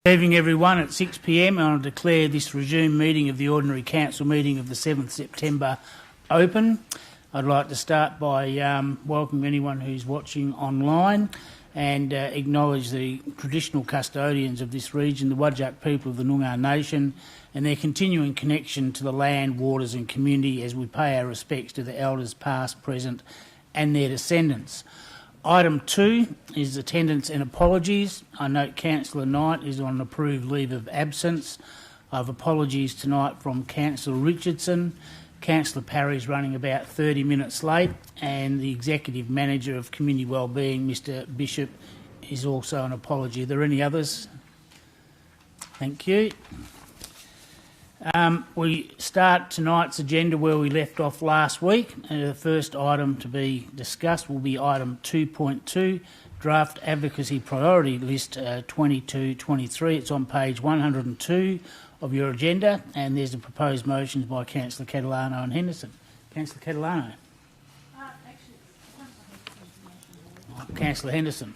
Good evening everyone. At 6 p.m. I declare this resumed meeting of the Ordinary Council meeting of the 7th September open. I'd like to start by welcoming anyone who's watching online and acknowledge the traditional custodians of this region, the Whadjuk people of the Noongar Nation, and their continuing connection to the land, waters and community as we pay our respects to the elders past, present and their descendants. Item 2 is attendance and apologies. I note Councillor Knight is on approved leave of absence. I have apologies tonight from Councillor Richardson. Councillor Parry is running about 30 minutes late, and the Executive Manager of Community Wellbeing, Mr Bishop, is also an apology. Are there any others? Thank you. We start tonight's agenda where we left off last week. The first item to be discussed will be item 2.2, Draft Advocacy Priority List 22-23. It's on page 102 of your agenda, and there's a proposed motion by Councillor Catalano and Henderson. Councillor Catalano. Councillor Henderson.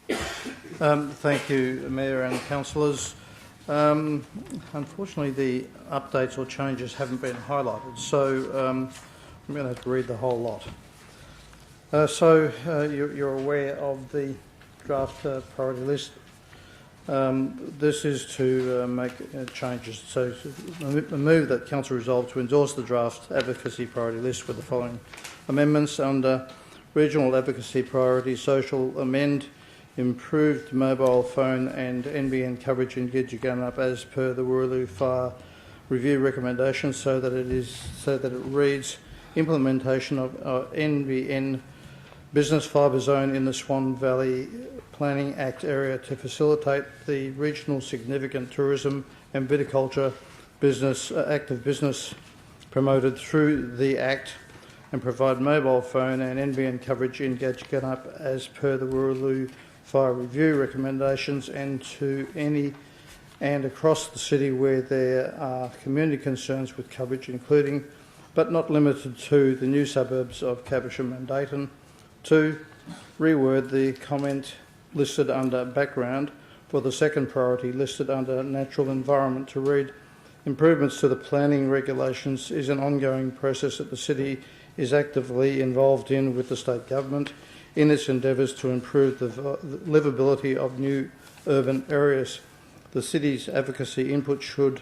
Thank you, Mayor and councillors. Unfortunately, the updates or changes haven't been highlighted, so I'm going to have to read the whole lot. You're aware of the draft priority list. This is to make changes. So I move that Council resolve to endorse the draft advocacy priority list with the following amendments. Under Regional Advocacy Priority, Social amend improved mobile phone and NBN coverage in Gidgegunup as per the Wooroloo Fire Review recommendations, so that it reads implementation of NBN business fibre zone in the Swan Valley Planning Act area to facilitate the regional significant tourism and viticulture business active business promoted through the Act, and provide mobile phone and NBN coverage in Gidgegunup as per the Wooroloo Fire Review recommendations, and to any and across the city where there are community concerns with coverage, including but not limited to the new suburbs of Caversham and Dayton. 2. Reword the comment listed under background for the second priority listed under natural environment to read improvements to the planning regulations is an ongoing process that the city is actively involved in with the state government in its endeavours to improve the livability of new urban areas. The city's advocacy input should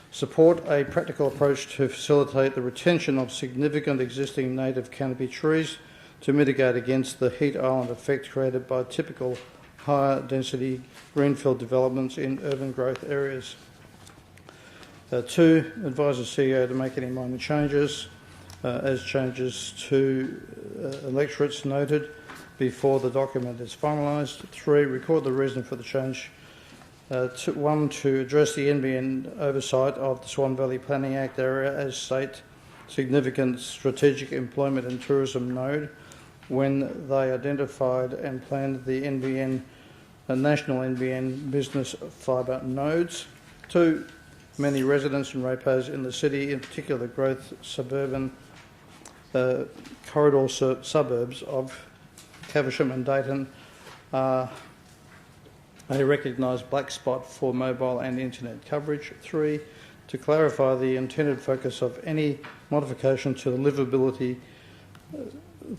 support a practical approach to facilitate the retention of significant existing native canopy trees to mitigate against the heat island effect created by typical higher density greenfield developments in urban growth areas. 2. Advise the CEO to make any minor changes as changes to electorates noted before the document is finalised. 3. Record the reason for the change. 1. To address the NBN oversight of the Swan Valley Planning Act area as state significant strategic employment and tourism node when they identified and planned the NBN, national NBN business fibre nodes. 2. Many residents and ratepayers in the city, in particular the growth suburban corridor suburbs of Caversham and Dayton, are a recognised black spot for mobile and internet coverage. 3. To clarify the intended focus of any modification to the livability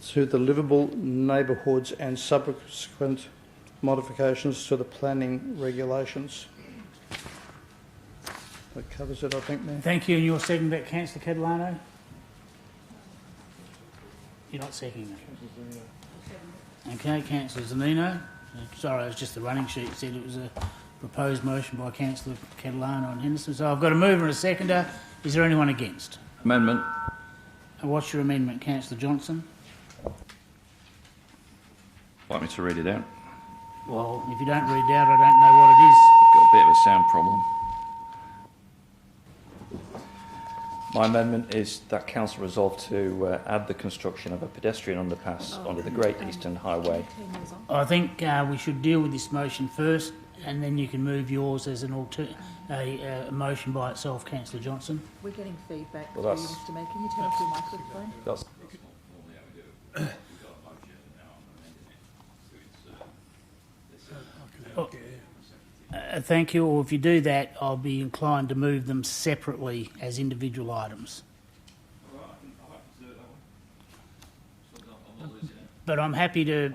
to the livable neighbourhoods and subsequent modifications to the planning regulations. That covers it, I think, Mayor. Thank you. And you're seconding that, Councillor Catalano? You're not seconding it? Okay, Councillor Zanino. Sorry, it was just the running sheet said it was a proposed motion by Councillor Catalano and Henderson. So I've got a mover and a seconder. Is there anyone against? Amendment. And what's your amendment, Councillor Johnson? Want me to read it out? Well, if you don't read it out, I don't know what it is. Got a bit of a sound problem. My amendment is that Council resolve to add the construction of a pedestrian underpass under the Great Eastern Highway. I think we should deal with this motion first, and then you can move yours as an a motion by itself, Councillor Johnson. We're getting feedback Well, to you, Mr Mayor. Can you turn off your microphone? That's Thank you. Or if you do that, I'll be inclined to move them separately as individual items. But I'm happy to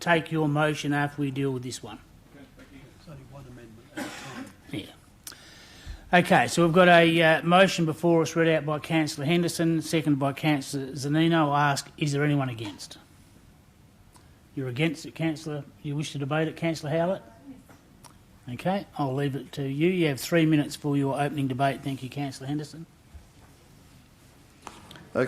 take your motion after we deal with this one. It's only one amendment at a time. Yeah. Okay, so we've got a motion before us read out by Councillor Henderson, seconded by Councillor Zanino. I ask, is there anyone against? You're against it, Councillor? You wish to debate it, Councillor Howlett? Okay, I'll leave it to you. You have 3 minutes for your opening debate. Thank you, Councillor Henderson.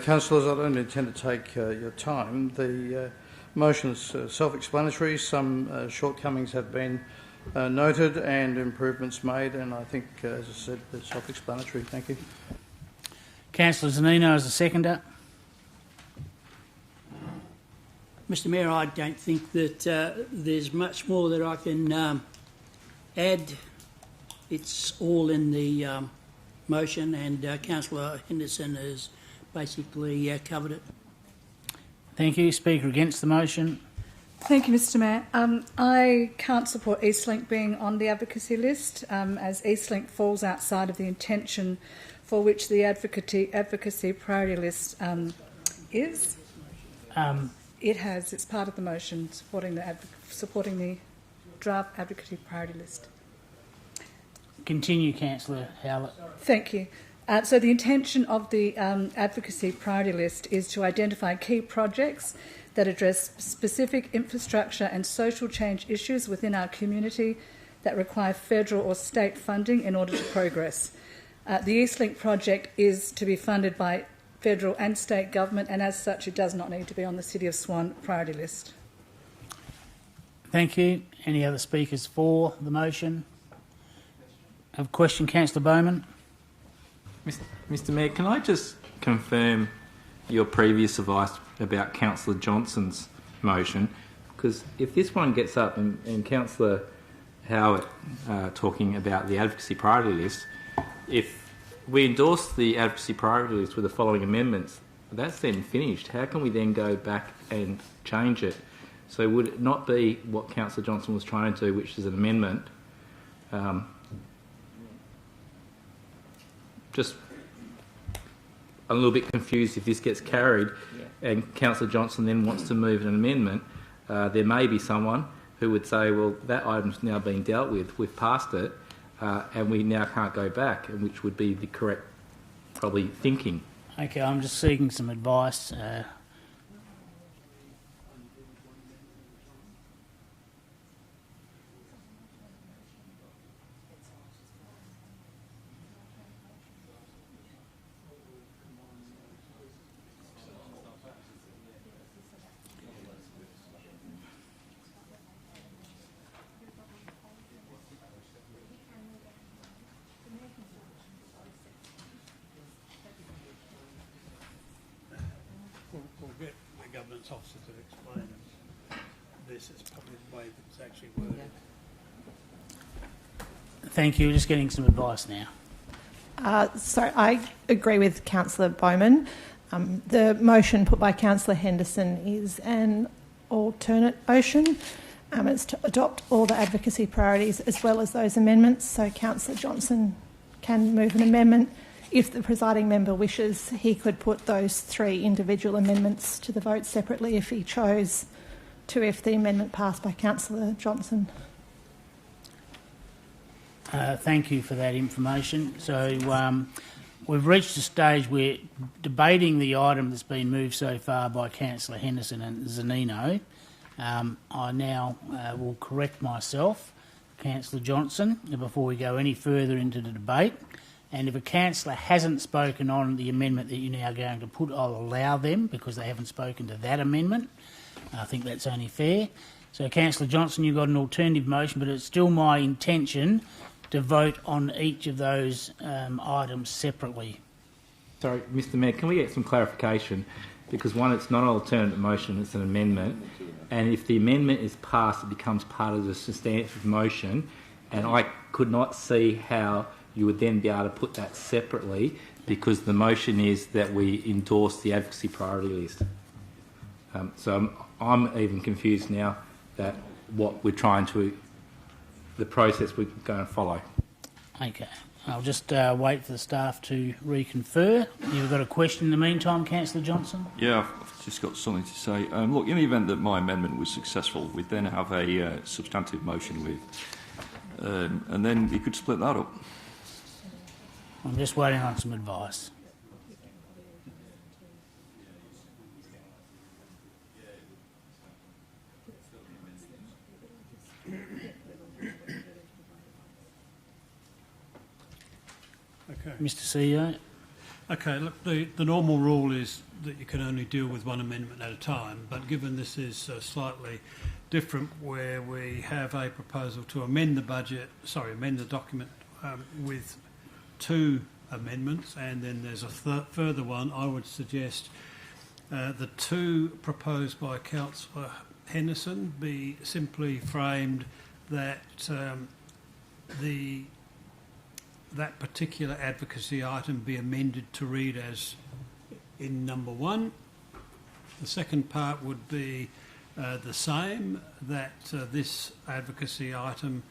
Councillors, I don't intend to take your time. The motion is self-explanatory. Some shortcomings have been noted and improvements made, and I think, as I said, it's self-explanatory. Thank you. Councillor Zanino as a seconder. Mr Mayor, I don't think that there's much more that I can add. It's all in the motion, and Councillor Henderson has basically covered it. Thank you. Speaker against the motion. Thank you, Mr Mayor. I can't support Eastlink being on the advocacy list, as Eastlink falls outside of the intention for which the advocacy priority list is. It's part of the motion supporting the draft advocacy priority list. Continue, Councillor Howlett. Thank you. So the intention of the advocacy priority list is to identify key projects that address specific infrastructure and social change issues within our community that require federal or state funding in order to progress. The Eastlink project is to be funded by federal and state government, and as such it does not need to be on the City of Swan priority list. Thank you. Any other speakers for the motion? Have a question, Councillor Bowman? Mr Mayor, can I just confirm your previous advice about Councillor Johnson's motion? Because if this one gets up and Councillor Howard talking about the advocacy priority list, if we endorse the advocacy priority list with the following amendments, that's then finished. How can we then go back and change it? So would it not be what Councillor Johnson was trying to do, which is an amendment? Just I'm a little bit confused if this gets carried and Councillor Johnson then wants to move an amendment. There may be someone who would say, well, that item's now been dealt with, we've passed it, and we now can't go back, and which would be the correct, probably, thinking. Okay, I'm just seeking some advice. We'll get the governance officer to explain it. This is probably the way that it's actually worded. Thank you. Just getting some advice now. So I agree with Councillor Bowman. The motion put by Councillor Henderson is an alternate motion. It's to adopt all the advocacy priorities as well as those amendments. So Councillor Johnson can move an amendment. If the presiding member wishes, he could put those 3 individual amendments to the vote separately if he chose to, if the amendment passed by Councillor Johnson. Thank you for that information. So we've reached a stage where debating the item that's been moved so far by Councillor Henderson and Zanino. I now will correct myself, Councillor Johnson, before we go any further into the debate. And if a councillor hasn't spoken on the amendment that you're now going to put, I'll allow them because they haven't spoken to that amendment. I think that's only fair. So, Councillor Johnson, you've got an alternative motion, but it's still my intention to vote on each of those items separately. Sorry, Mr Mayor, can we get some clarification? Because one, it's not an alternate motion, it's an amendment. And if the amendment is passed, it becomes part of the substantive motion. And I could not see how you would then be able to put that separately because the motion is that we endorse the advocacy priority list. So I'm even confused now that what we're trying to the process we can go and follow. Okay. I'll just wait for the staff to reconfer. You've got a question in the meantime, Councillor Johnson? Yeah, I've just got something to say. Look, in the event that my amendment was successful, we'd then have a substantive motion with, and then you could split that up. I'm just waiting on some advice. Okay. Mr CEO? Okay, look, the normal rule is that you can only deal with one amendment at a time, but given this is slightly different, where we have a proposal to amend the document with two amendments, and then there's a further one, I would suggest the two proposed by Councillor Henderson be simply framed that that particular advocacy item be amended to read as in number 1. The second part would be the same, that this advocacy item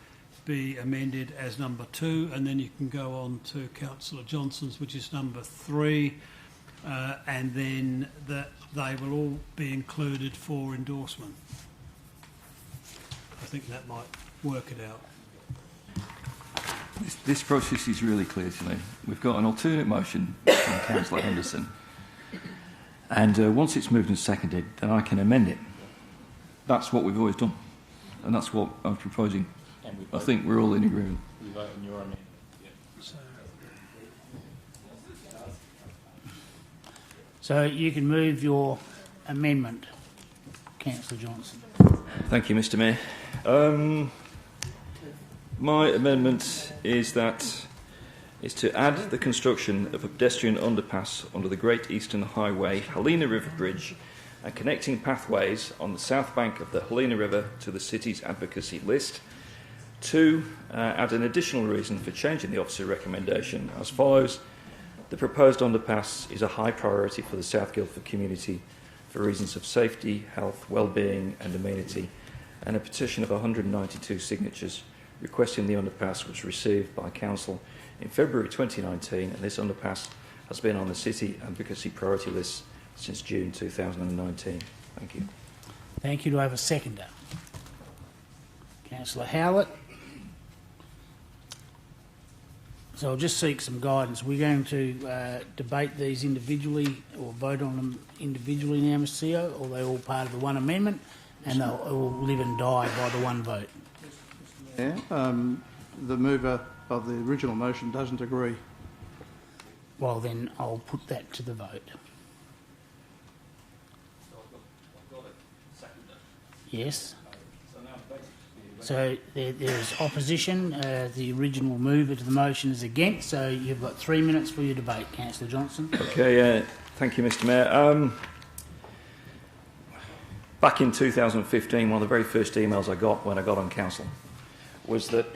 be amended as number 2, and then you can go on to Councillor Johnson's, which is number 3, and then that they will all be included for endorsement. I think that might work it out. This process is really clear to me. We've got an alternate motion from Councillor Henderson, and once it's moved and seconded, then I can amend it. That's what we've always done, and that's what I'm proposing. I think we're all in agreement. We vote on your amendment. So you can move your amendment, Councillor Johnson. Thank you, Mr. Mayor. My amendment is to add the construction of a pedestrian underpass under the Great Eastern Highway Helena River Bridge and connecting pathways on the south bank of the Helena River to the city's advocacy list. 2, add an additional reason for changing the officer recommendation as follows. The proposed underpass is a high priority for the South Guildford community for reasons of safety, health, well-being and amenity, and a petition of 192 signatures requesting the underpass was received by Council in February 2019, and this underpass has been on the City Advocacy Priority List since June 2019. Thank you. Thank you. Do I have a seconder? Councillor Howlett. So I'll just seek some guidance. We're going to debate these individually or vote on them individually now, Mr. CEO, or are they all part of the one amendment and they'll all live and die by the one vote? Yeah, the mover of the original motion doesn't agree. Well, then I'll put that to the vote. Yes. So there's opposition. The original mover to the motion is against. So you've got 3 minutes for your debate, Councillor Johnson. Okay, thank you, Mr. Mayor. Back in 2015, one of the very first emails I got when I got on council was that,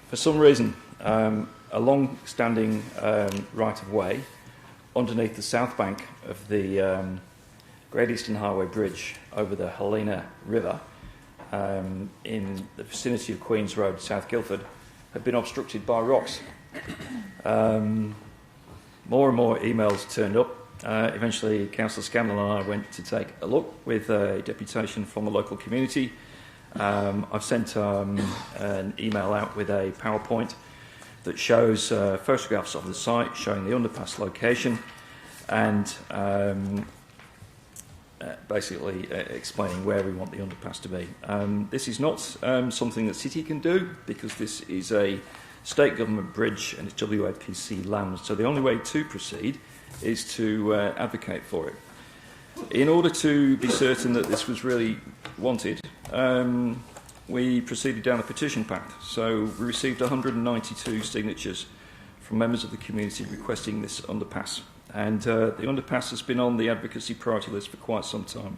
for some reason, a long-standing right-of-way underneath the south bank of the Great Eastern Highway Bridge over the Helena River in the vicinity of Queen's Road, South Guildford, had been obstructed by rocks. More and more emails turned up. Eventually, Councillor Scannell and I went to take a look with a deputation from the local community. I've sent an email out with a PowerPoint that shows photographs of the site showing the underpass location and basically explaining where we want the underpass to be. This is not something that City can do because this is a state government bridge and it's WAPC land, so the only way to proceed is to advocate for it. In order to be certain that this was really wanted, we proceeded down the petition path. So we received 192 signatures from members of the community requesting this underpass. And the underpass has been on the advocacy priority list for quite some time.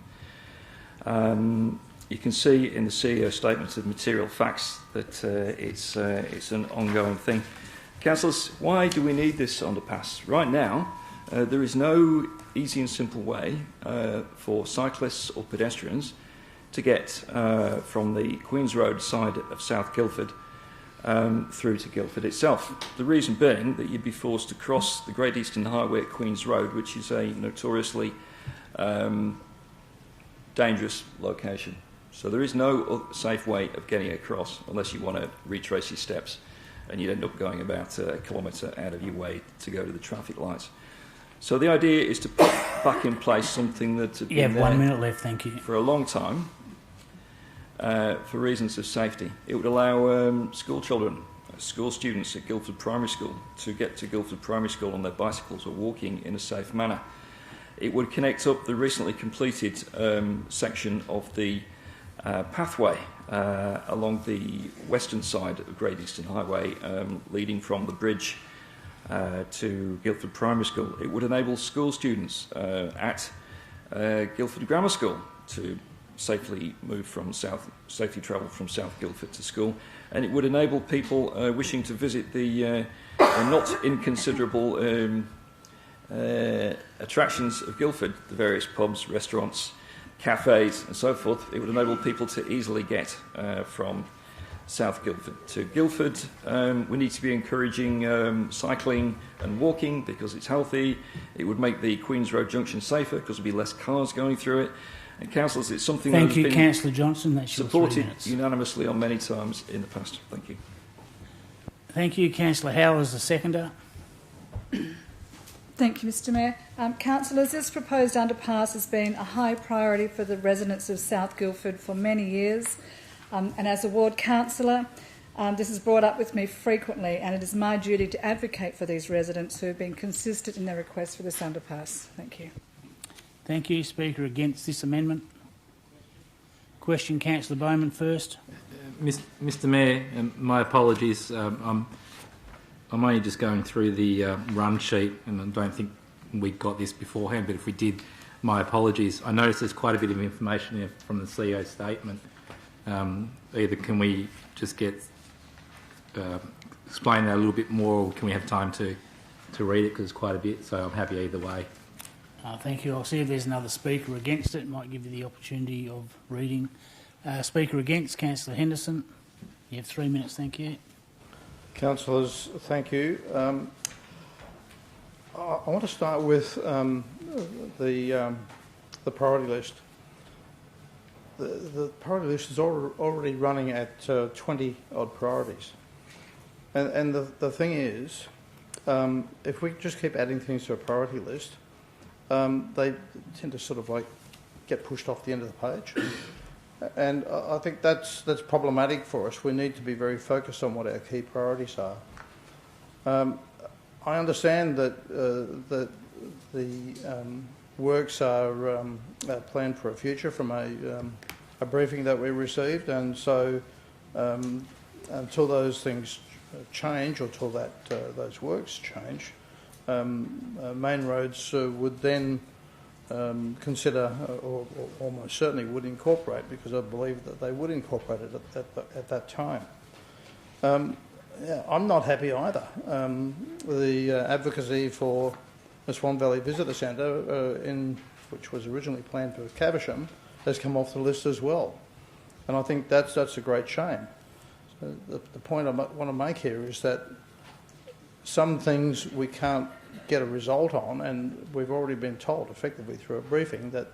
You can see in the CEO statement of material facts that it's an ongoing thing. Councillors, why do we need this underpass? Right now, there is no easy and simple way for cyclists or pedestrians to get from the Queen's Road side of South Guildford through to Guildford itself. The reason being that you'd be forced to cross the Great Eastern Highway at Queen's Road, which is a notoriously dangerous location. So there is no safe way of getting across unless you want to retrace your steps, and you'd end up going about a kilometre out of your way to go to the traffic lights. So the idea is to put back in place something that had You been have there 1 minute left, thank you. for a long time for reasons of safety. It would allow school children, school students at Guildford Primary School to get to Guildford Primary School on their bicycles or walking in a safe manner. It would connect up the recently completed section of the pathway along the western side of Great Eastern Highway, leading from the bridge to Guildford Primary School. It would enable school students at Guildford Grammar School to safely safely travel from South Guildford to school, and it would enable people wishing to visit the not inconsiderable attractions of Guildford, the various pubs, restaurants, cafes and so forth. It would enable people to easily get from South Guildford to Guildford. We need to be encouraging cycling and walking because it's healthy. It would make the Queen's Road junction safer because there would be less cars going through it. And councillors, it's something that Thank has you, been Councillor Johnson. That's your 3 supported minutes. unanimously on many times in the past. Thank you. Thank you, Councillor Howell as the seconder. Thank you, Mr Mayor. Councillors, this proposed underpass has been a high priority for the residents of South Guildford for many years. And as a ward councillor, this is brought up with me frequently, and it is my duty to advocate for these residents who have been consistent in their request for this underpass. Thank you. Thank you. Speaker against this amendment. Question, Councillor Bowman first. Mr Mayor, my apologies. I'm only just going through the run sheet, and I don't think we got this beforehand, but if we did, my apologies. I noticed there's quite a bit of information here from the CEO statement. Either can we just get explain that a little bit more, or can we have time to read it, because it's quite a bit, so I'm happy either way. Thank you. I'll see if there's another speaker against it. Might give you the opportunity of reading. Speaker against, Councillor Henderson. You have 3 minutes. Thank you. Councillors, thank you. I want to start with the priority list. The priority list is already running at 20 odd priorities, and the thing is, if we just keep adding things to a priority list, they tend to sort of like get pushed off the end of the page, and I think that's problematic for us. We need to be very focused on what our key priorities are. I understand that the works are planned for a future from a briefing that we received, and so until those things change, or until those works change, main roads would then consider, or almost certainly would incorporate, because I believe that they would incorporate it at that time. Yeah, I'm not happy either. The advocacy for the Swan Valley Visitor Centre, which was originally planned for Caversham, has come off the list as well, and I think that's a great shame. So the point I want to make here is that some things we can't get a result on, and we've already been told effectively through a briefing that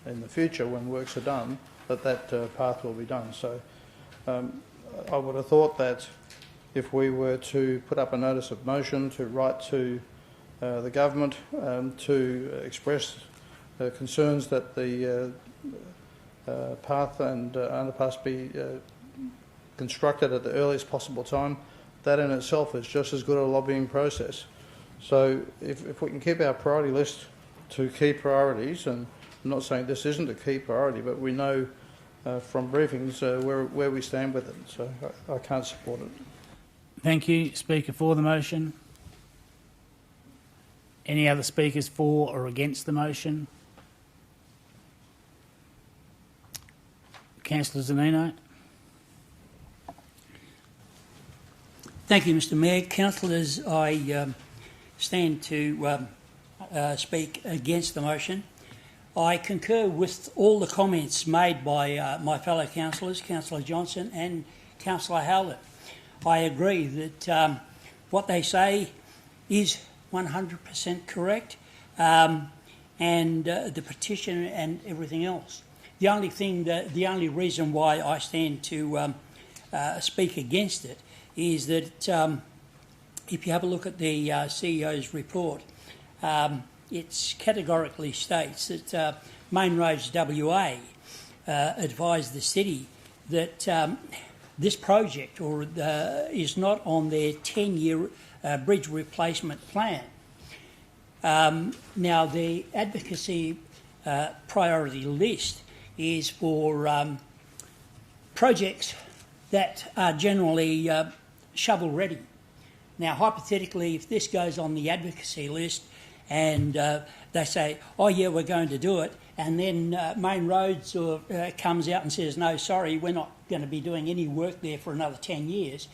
in the future, when works are done, that path will be done. So I would have thought that if we were to put up a notice of motion to write to the government to express concerns that the path and underpass be constructed at the earliest possible time, that in itself is just as good a lobbying process. So if we can keep our priority list to key priorities, and I'm not saying this isn't a key priority, but we know from briefings where we stand with it, so I can't support it. Thank you. Speaker for the motion. Any other speakers for or against the motion? Councillor Zanino. Thank you, Mr Mayor. Councillors, I stand to speak against the motion. I concur with all the comments made by my fellow councillors, Councillor Johnson and Councillor Howlett. I agree that what they say is 100% correct, and the petition and everything else. The only reason why I stand to speak against it is that if you have a look at the CEO's report, it categorically states that Main Roads WA advised the city that this project is not on their 10-year bridge replacement plan. Now, the advocacy priority list is for projects that are generally shovel-ready. Now, hypothetically, if this goes on the advocacy list and they say, oh yeah, we're going to do it, and then Main Roads comes out and says, no, sorry, we're not going to be doing any work there for another 10 years,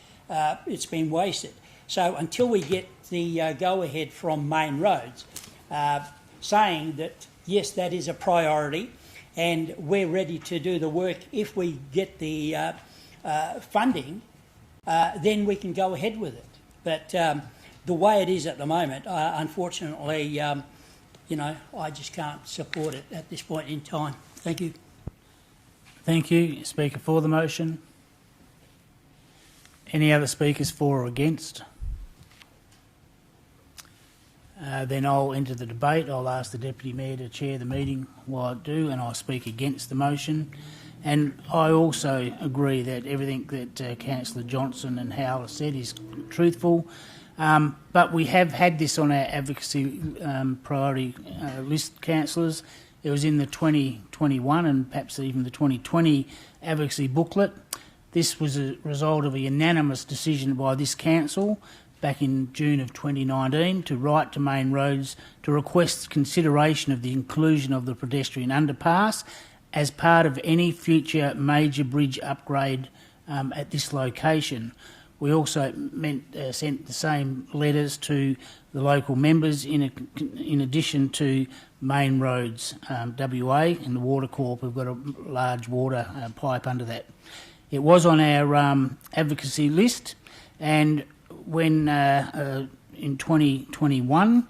it's been wasted. So until we get the go-ahead from Main Roads saying that, yes, that is a priority and we're ready to do the work if we get the funding, then we can go ahead with it. But the way it is at the moment, unfortunately, I just can't support it at this point in time. Thank you. Thank you. Speaker for the motion. Any other speakers for or against? Then I'll enter the debate. I'll ask the Deputy Mayor to chair the meeting while I do, and I'll speak against the motion. And I also agree that everything that Councillor Johnson and Howell said is truthful. But we have had this on our advocacy priority list, councillors. It was in the 2021 and perhaps even the 2020 advocacy booklet. This was a result of a unanimous decision by this council back in June of 2019 to write to Main Roads to request consideration of the inclusion of the pedestrian underpass as part of any future major bridge upgrade at this location. We also sent the same letters to the local members in addition to Main Roads WA and the Water Corp. We've got a large water pipe under that. It was on our advocacy list, and when in 2021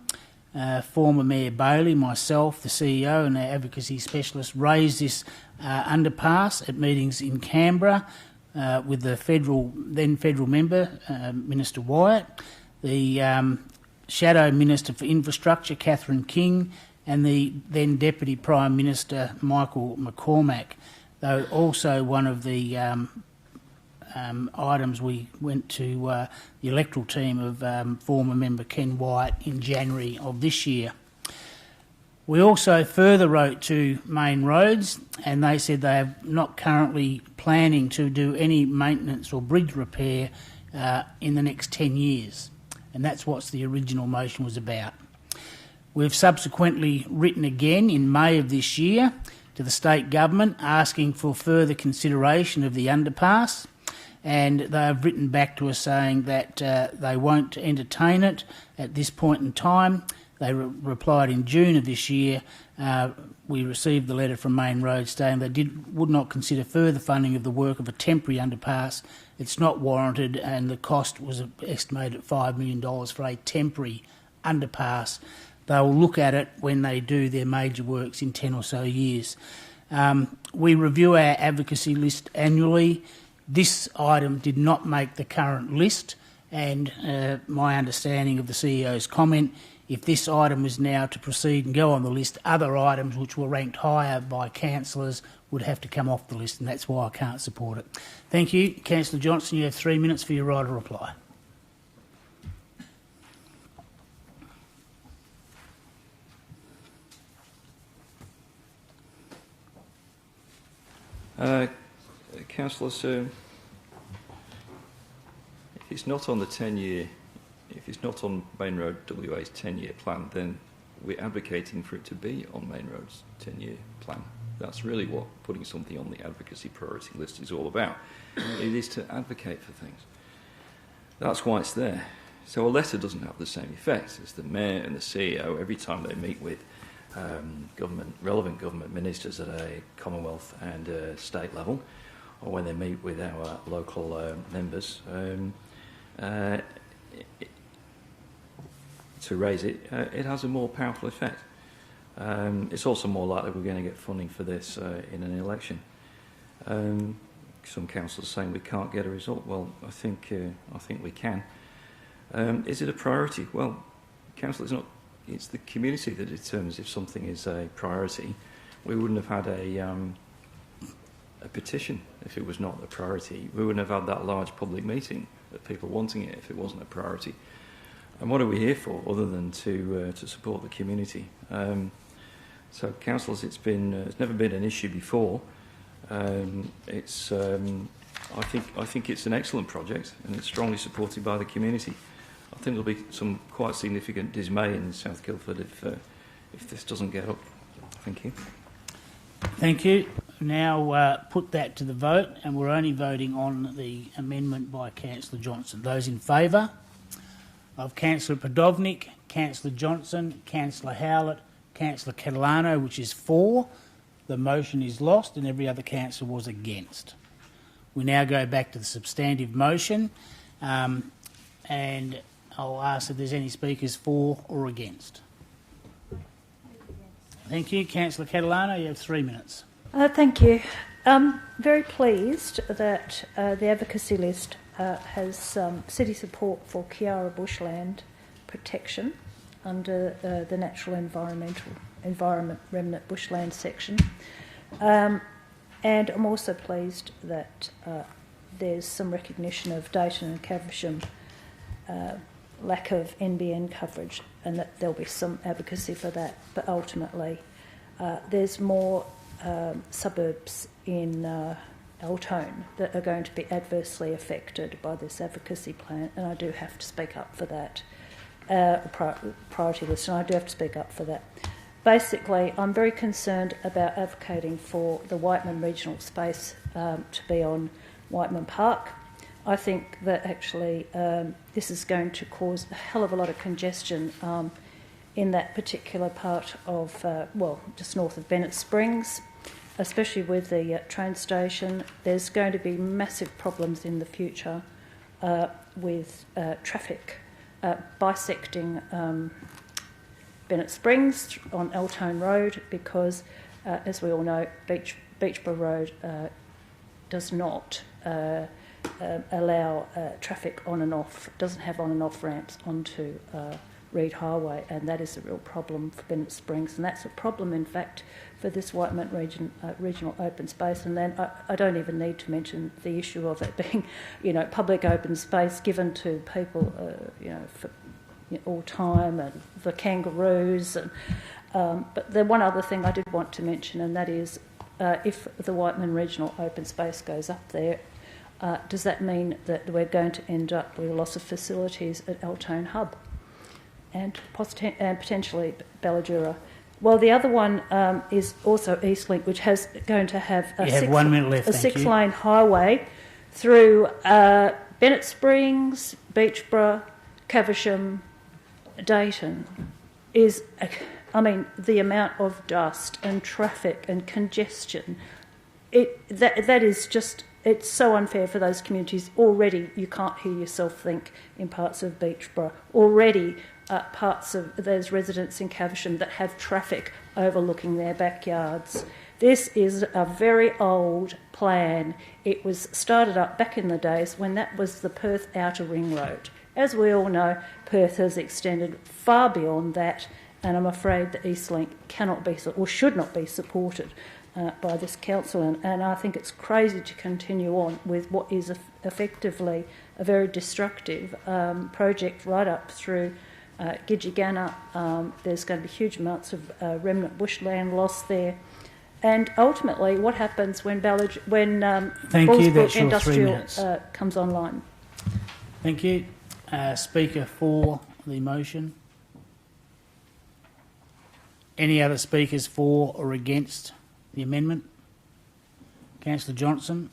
former Mayor Bailey, myself, the CEO and our advocacy specialist raised this underpass at meetings in Canberra with the then federal member, Minister Wyatt, the Shadow Minister for Infrastructure, Catherine King, and the then Deputy Prime Minister, Michael McCormack. Though also one of the items we went to the electoral team of former member Ken Wyatt in January of this year. We also further wrote to Main Roads, and they said they are not currently planning to do any maintenance or bridge repair in the next 10 years, and that's what the original motion was about. We've subsequently written again in May of this year to the state government asking for further consideration of the underpass, and they have written back to us saying that they won't entertain it at this point in time. They replied in June of this year. We received the letter from Main Roads saying they would not consider further funding of the work of a temporary underpass. It's not warranted, and the cost was estimated at $5 million for a temporary underpass. They will look at it when they do their major works in 10 or so years. We review our advocacy list annually. This item did not make the current list, and my understanding of the CEO's comment, if this item was now to proceed and go on the list, other items which were ranked higher by councillors would have to come off the list, and that's why I can't support it. Thank you. Councillor Johnson, you have 3 minutes for your right of reply. Councillor, so if it's not on the 10-year, if it's not on Main Road WA's 10-year plan, then we're advocating for it to be on Main Road's 10-year plan. That's really what putting something on the advocacy priority list is all about. It is to advocate for things. That's why it's there. So a letter doesn't have the same effect as the Mayor and the CEO every time they meet with relevant government ministers at a Commonwealth and state level, or when they meet with our local members, to raise it, it has a more powerful effect. It's also more likely we're going to get funding for this in an election. Some councillors are saying we can't get a result. Well, I think we can. Is it a priority? Well, council, it's the community that determines if something is a priority. We wouldn't have had a petition if it was not a priority. We wouldn't have had that large public meeting of people wanting it if it wasn't a priority. And what are we here for other than to support the community? So, councillors, it's never been an issue before. I think it's an excellent project, and it's strongly supported by the community. I think there'll be some quite significant dismay in South Guildford if this doesn't get up. Thank you. Thank you. Now put that to the vote, and we're only voting on the amendment by Councillor Johnson. Those in favour of Councillor Podovnik, Councillor Johnson, Councillor Howlett, Councillor Catalano, which is for, the motion is lost, and every other councillor was against. We now go back to the substantive motion, and I'll ask if there's any speakers for or against. Thank you. Councillor Catalano, you have 3 minutes. Thank you. Very pleased that the advocacy list has city support for Kiara bushland protection under the natural environment remnant bushland section. And I'm also pleased that there's some recognition of Dayton and Caversham lack of NBN coverage, and that there'll be some advocacy for that. But ultimately, there's more suburbs in Altone that are going to be adversely affected by this advocacy plan, and I do have to speak up for that. Priority list, and I do have to speak up for that. Basically, I'm very concerned about advocating for the Whiteman regional space to be on Whiteman Park. I think that actually this is going to cause a hell of a lot of congestion in that particular part of, just north of Bennett Springs, especially with the train station. There's going to be massive problems in the future with traffic bisecting Bennett Springs on Altone Road because, as we all know, Beachborough Road does not allow traffic on and off, doesn't have on and off ramps onto Reed Highway, and that is a real problem for Bennett Springs, and that's a problem, in fact, for this Whiteman regional open space. And then I don't even need to mention the issue of it being, public open space given to people, for all time, and the kangaroos. And but the one other thing I did want to mention, and that is, if the Whiteman regional open space goes up there, does that mean that we're going to end up with a loss of facilities at Altone Hub and potentially Balladura? Well, the other one is also Eastlink, which has going to have a 1 minute left, a six-lane highway through Bennett Springs, Beachborough, Caversham, Dayton. The amount of dust and traffic and congestion, that is just, it's so unfair for those communities. Already you can't hear yourself think in parts of Beachborough. Already there's residents in Caversham that have traffic overlooking their backyards. This is a very old plan. It was started up back in the days when that was the Perth Outer Ring Road. As we all know, Perth has extended far beyond that, and I'm afraid that Eastlink cannot be, or should not be, supported by this council. And I think it's crazy to continue on with what is effectively a very destructive project right up through Gidgigana. There's going to be huge amounts of remnant bushland lost there. And ultimately, what happens when Bullsbrook Industrial comes online? Thank you. Speaker for the motion. Any other speakers for or against the amendment? Councillor Johnson.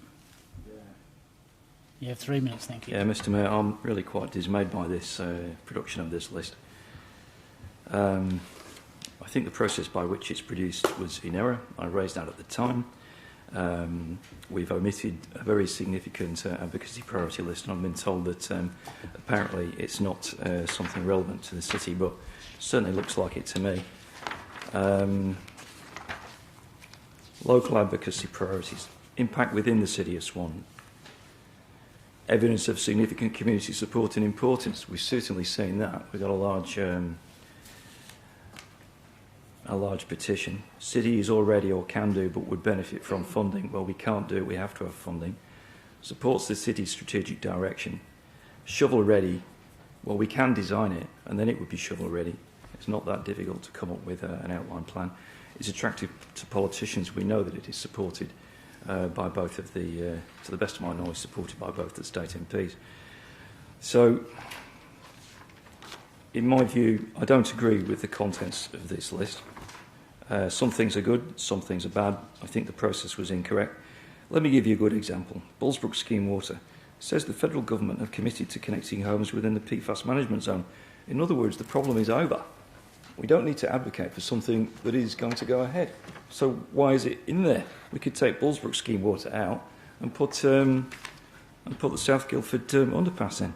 You have 3 minutes, thank you. Yeah, Mr Mayor, I'm really quite dismayed by this production of this list. I think the process by which it's produced was in error. I raised that at the time. We've omitted a very significant advocacy priority list, and I've been told that apparently it's not something relevant to the city, but certainly looks like it to me. Local advocacy priorities. Impact within the city of Swan. Evidence of significant community support and importance. We've certainly seen that. We've got a large petition. City is already or can do but would benefit from funding. Well, we can't do it, we have to have funding. Supports the city's strategic direction. Shovel ready. Well, we can design it and then it would be shovel ready. It's not that difficult to come up with an outline plan. It's attractive to politicians. We know that it is supported by both of the, to the best of my knowledge, supported by both the state MPs. So, in my view, I don't agree with the contents of this list. Some things are good, some things are bad. I think the process was incorrect. Let me give you a good example. Bullsbrook Scheme Water says the federal government have committed to connecting homes within the PFAS management zone. In other words, the problem is over. We don't need to advocate for something that is going to go ahead. So why is it in there? We could take Bullsbrook Scheme Water out and put the South Guildford underpass in.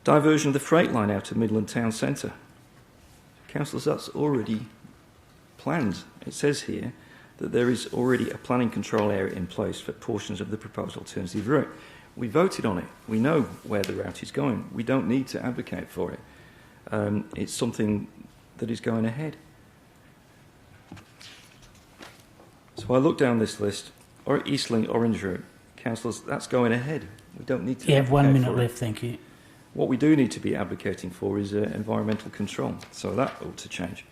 Diversion of the freight line out of Midland Town Centre. Councillors, that's already planned. It says here that there is already a planning control area in place for portions of the proposed alternative route. We voted on it. We know where the route is going. We don't need to advocate for it. It's something that is going ahead. So I look down this list. Or Eastlink Orange Route. Councillors, that's going ahead. We don't need to. You have 1 minute left, thank you. What we do need to be advocating for is environmental control. So that ought to change.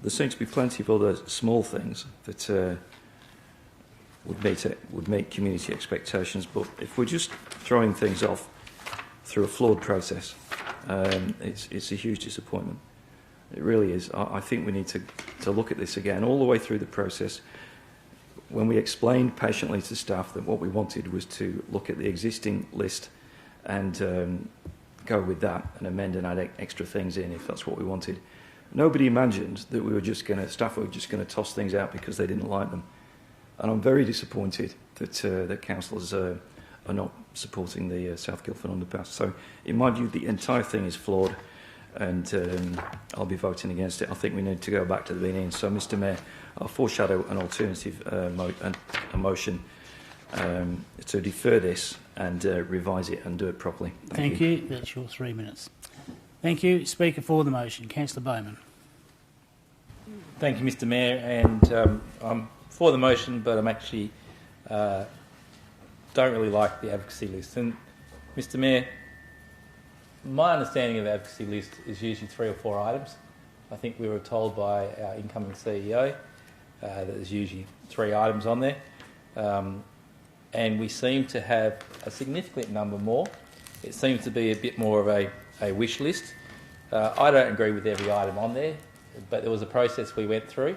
There seem to be plenty of other small things that would meet community expectations, but if we're just throwing things off through a flawed process, it's a huge disappointment. It really is. I think we need to look at this again all the way through the process. When we explained patiently to staff that what we wanted was to look at the existing list and go with that and amend and add extra things in if that's what we wanted. Nobody imagined that staff were just going to toss things out because they didn't like them. And I'm very disappointed that councillors are not supporting the South Guildford underpass. So, in my view, the entire thing is flawed, and I'll be voting against it. I think we need to go back to the beginning. So, Mr. Mayor, I'll foreshadow an alternative motion to defer this and revise it and do it properly. Thank you. That's your 3 minutes. Thank you. Speaker for the motion, Councillor Bowman. Thank you, Mr. Mayor, and I'm for the motion, but I'm actually don't really like the advocacy list. And Mr. Mayor, my understanding of the advocacy list is usually 3 or 4 items. I think we were told by our incoming CEO that there's usually 3 items on there, and we seem to have a significant number more. It seems to be a bit more of a wish list. I don't agree with every item on there, but there was a process we went through.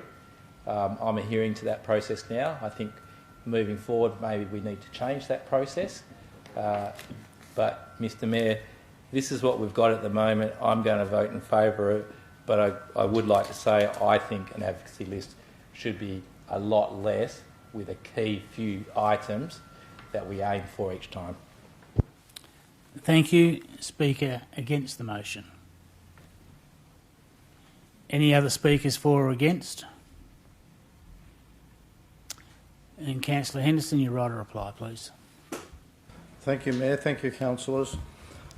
I'm adhering to that process now. I think moving forward, maybe we need to change that process. But, Mr. Mayor, this is what we've got at the moment. I'm going to vote in favour of it, but I would like to say I think an advocacy list should be a lot less with a key few items that we aim for each time. Thank you. Speaker against the motion. Any other speakers for or against? And Councillor Henderson, your right to reply, please. Thank you, Mayor. Thank you, councillors.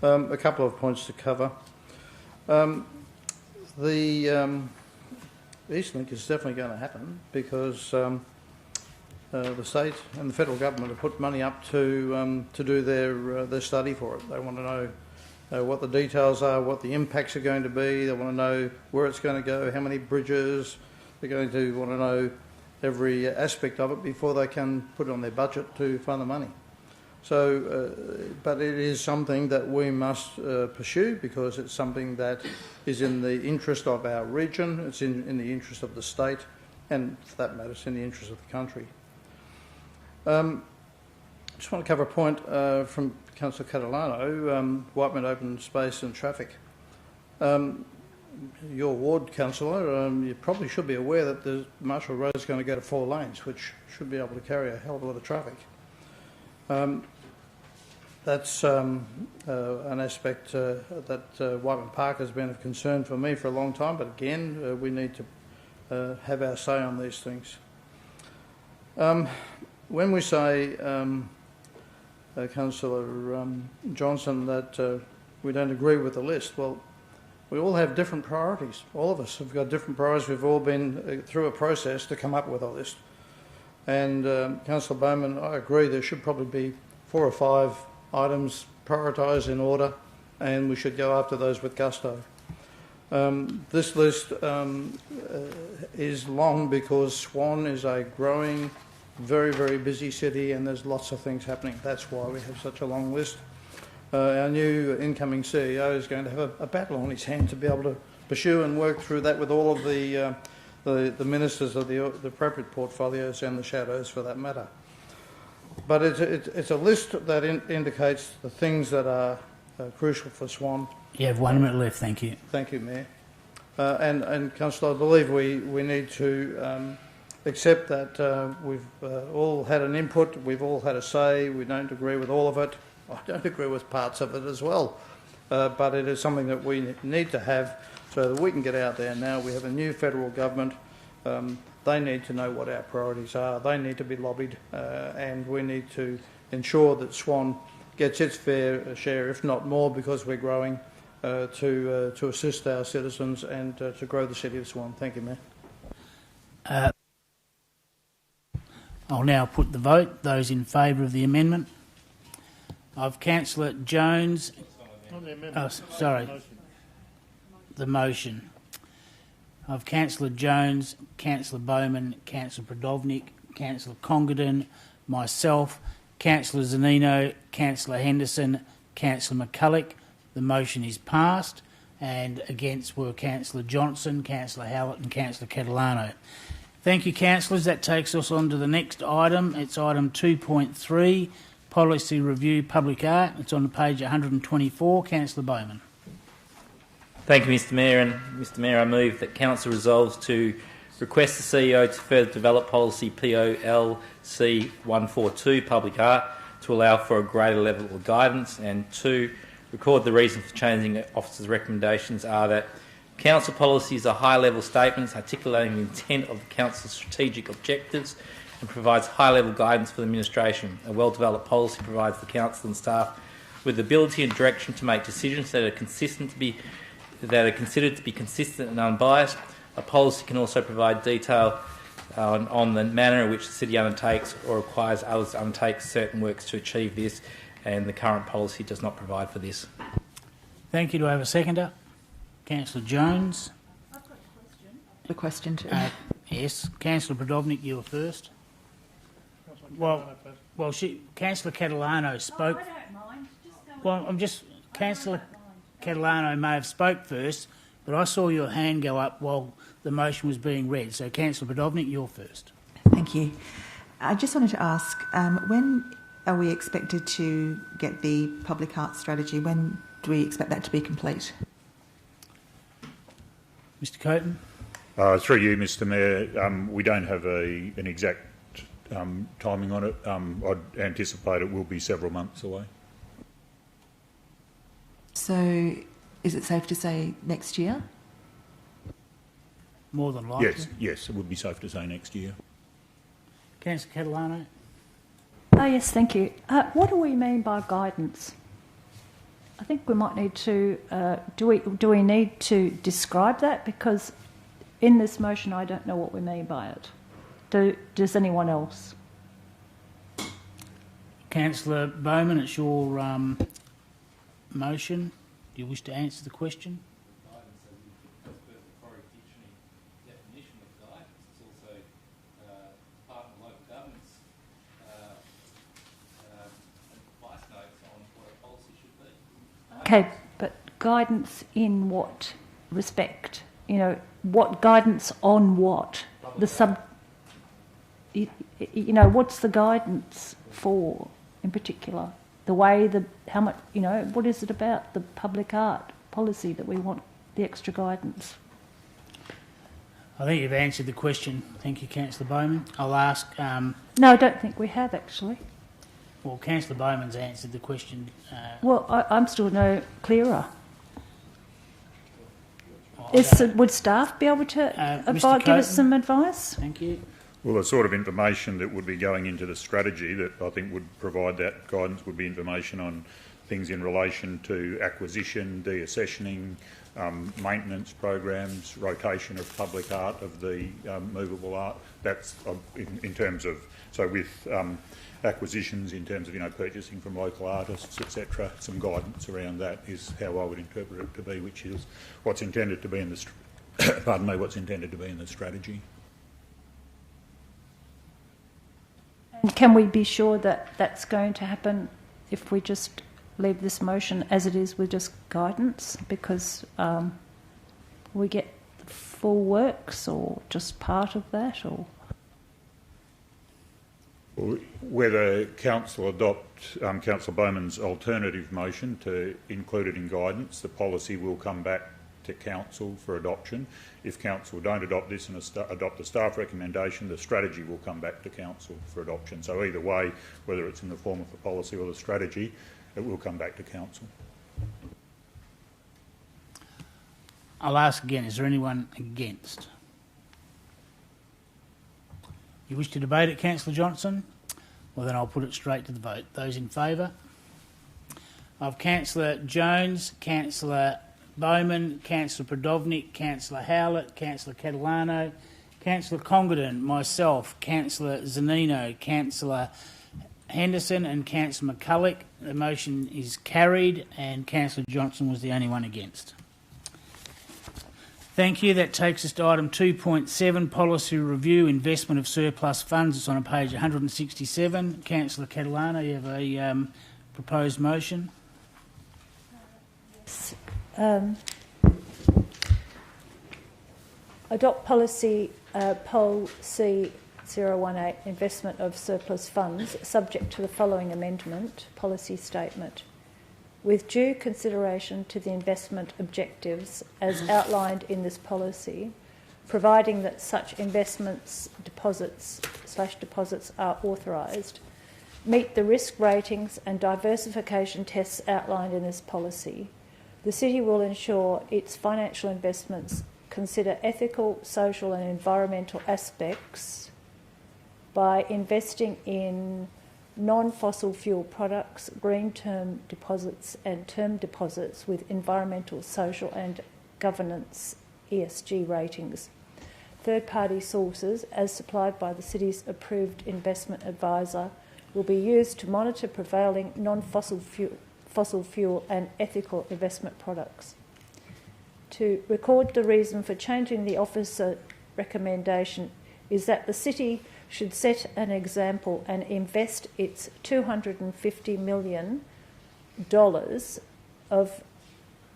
A couple of points to cover. The Eastlink is definitely going to happen because the state and the federal government have put money up to do their study for it. They want to know what the details are, what the impacts are going to be. They want to know where it's going to go, how many bridges. They're going to want to know every aspect of it before they can put it on their budget to fund the money. So, but it is something that we must pursue because it's something that is in the interest of our region, it's in the interest of the state, and for that matter, it's in the interest of the country. I just want to cover a point from Councillor Catalano, Whiteman Open Space and Traffic. Your ward, councillor, you probably should be aware that the Marshall Road is going to go to 4 lanes, which should be able to carry a hell of a lot of traffic. That's an aspect that Whiteman Park has been of concern for me for a long time, but again, we need to have our say on these things. When we say, Councillor Johnson, that we don't agree with the list, well, we all have different priorities. All of us have got different priorities. We've all been through a process to come up with a list. And Councillor Bowman, I agree there should probably be 4 or 5 items prioritised in order, and we should go after those with gusto. This list is long because Swan is a growing, very, very busy city, and there's lots of things happening. That's why we have such a long list. Our new incoming CEO is going to have a battle on his hand to be able to pursue and work through that with all of the ministers of the appropriate portfolios and the shadows for that matter. But it's a list that indicates the things that are crucial for Swan. You have 1 minute left, thank you. Thank you, Mayor. And Councillor, I believe we need to accept that we've all had an input, we've all had a say, we don't agree with all of it. I don't agree with parts of it as well, but it is something that we need to have so that we can get out there now. We have a new federal government. They need to know what our priorities are. They need to be lobbied, and we need to ensure that Swan gets its fair share, if not more, because we're growing, to assist our citizens and to grow the city of Swan. Thank you, Mayor. I'll now put the vote. Those in favour of the amendment. Of Councillor Jones. Oh, sorry. The motion. Of Councillor Jones, Councillor Bowman, Councillor Prodovnik, Councillor Congredon, myself, Councillor Zanino, Councillor Henderson, Councillor McCulloch. The motion is passed, and against were Councillor Johnson, Councillor Howlett and Councillor Catalano. Thank you, councillors. That takes us on to the next item. It's item 2.3, Policy Review Public Art. It's on page 124. Councillor Bowman. Thank you, Mr Mayor. And Mr Mayor, I move that Council resolves to request the CEO to further develop policy POLC 142, Public Art, to allow for a greater level of guidance, and 2, record the reason for changing the officer's recommendations are that Council policies are high-level statements articulating the intent of the Council's strategic objectives and provides high-level guidance for the administration. A well-developed policy provides the Council and staff with the ability and direction to make decisions that are considered to be consistent and unbiased. A policy can also provide detail on the manner in which the city undertakes or requires others to undertake certain works to achieve this, and the current policy does not provide for this. Thank you. Do I have a seconder? Councillor Jones. I've got a question too. Yes. Councillor Prodovnik, you were first. Well, Councillor Catalano spoke. I don't mind. Councillor Catalano may have spoke first, but I saw your hand go up while the motion was being read. So, Councillor Prodovnik, you're first. Thank you. I just wanted to ask, when are we expected to get the public art strategy? When do we expect that to be complete? Mr Coaten. Through you, Mr Mayor, we don't have an exact timing on it. I'd anticipate it will be several months away. So, is it safe to say next year? More than likely. Yes, it would be safe to say next year. Councillor Catalano. Oh, yes, thank you. What do we mean by guidance? I think we might need to. Do we need to describe that? Because in this motion, I don't know what we mean by it. Does anyone else? Councillor Bowman, it's your motion. Do you wish to answer the question? Okay, but guidance in what respect? You know, what guidance on what? What's the guidance for in particular? The way, how much, what is it about the public art policy that we want the extra guidance? I think you've answered the question. Thank you, Councillor Bowman. I'll ask... No, I don't think we have, actually. well, Councillor Bowman's answered the question. I'm still no clearer. Would staff be able to give us some advice? Thank you. Well, the sort of information that would be going into the strategy that I think would provide that guidance would be information on things in relation to acquisition, deaccessioning, maintenance programs, rotation of public art, of the movable art. That's in terms of, so with acquisitions in terms of, purchasing from local artists, etc. Some guidance around that is how I would interpret it to be, which is what's intended to be in the, what's intended to be in the strategy. Can we be sure that that's going to happen if we just leave this motion as it is with just guidance? Because we get the full works or just part of that, or whether Council adopt Councillor Bowman's alternative motion to include it in guidance, the policy will come back to Council for adoption. If Council don't adopt this and adopt the staff recommendation, the strategy will come back to Council for adoption. So either way, whether it's in the form of the policy or the strategy, it will come back to Council. I'll ask again, is there anyone against? You wish to debate it, Councillor Johnson? Well, then I'll put it straight to the vote. Those in favour? Of Councillor Jones, Councillor Bowman, Councillor Prodovnik, Councillor Howlett, Councillor Catalano, Councillor Congredon, myself, Councillor Zanino, Councillor Henderson and Councillor McCulloch. The motion is carried and Councillor Johnson was the only one against. Thank you. That takes us to item 2.7, Policy Review, Investment of Surplus Funds. It's on page 167. Councillor Catalano, you have a proposed motion. Yes. Adopt policy Pol C018, investment of surplus funds, subject to the following amendment, policy statement. With due consideration to the investment objectives as outlined in this policy, providing that such investments deposits are authorised, meet the risk ratings and diversification tests outlined in this policy, the City will ensure its financial investments consider ethical, social and environmental aspects by investing in non-fossil fuel products, green term deposits and term deposits with environmental, social and governance ESG ratings. Third-party sources, as supplied by the City's approved investment advisor, will be used to monitor prevailing non-fossil fuel and ethical investment products. To record the reason for changing the officer recommendation is that the City should set an example and invest its $250 million of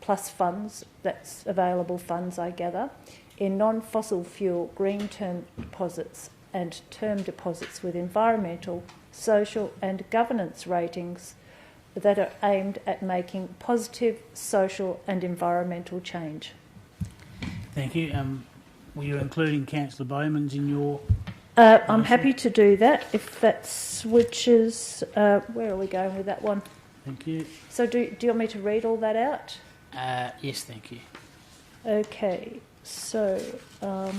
plus funds, that's available funds I gather, in non-fossil fuel green term deposits and term deposits with environmental, social and governance ratings that are aimed at making positive social and environmental change. Thank you. Were you including Councillor Bowman's in your... I'm happy to do that if that switches. Where are we going with that one? Thank you. So do you want me to read all that out? Yes, thank you. Okay, so I'll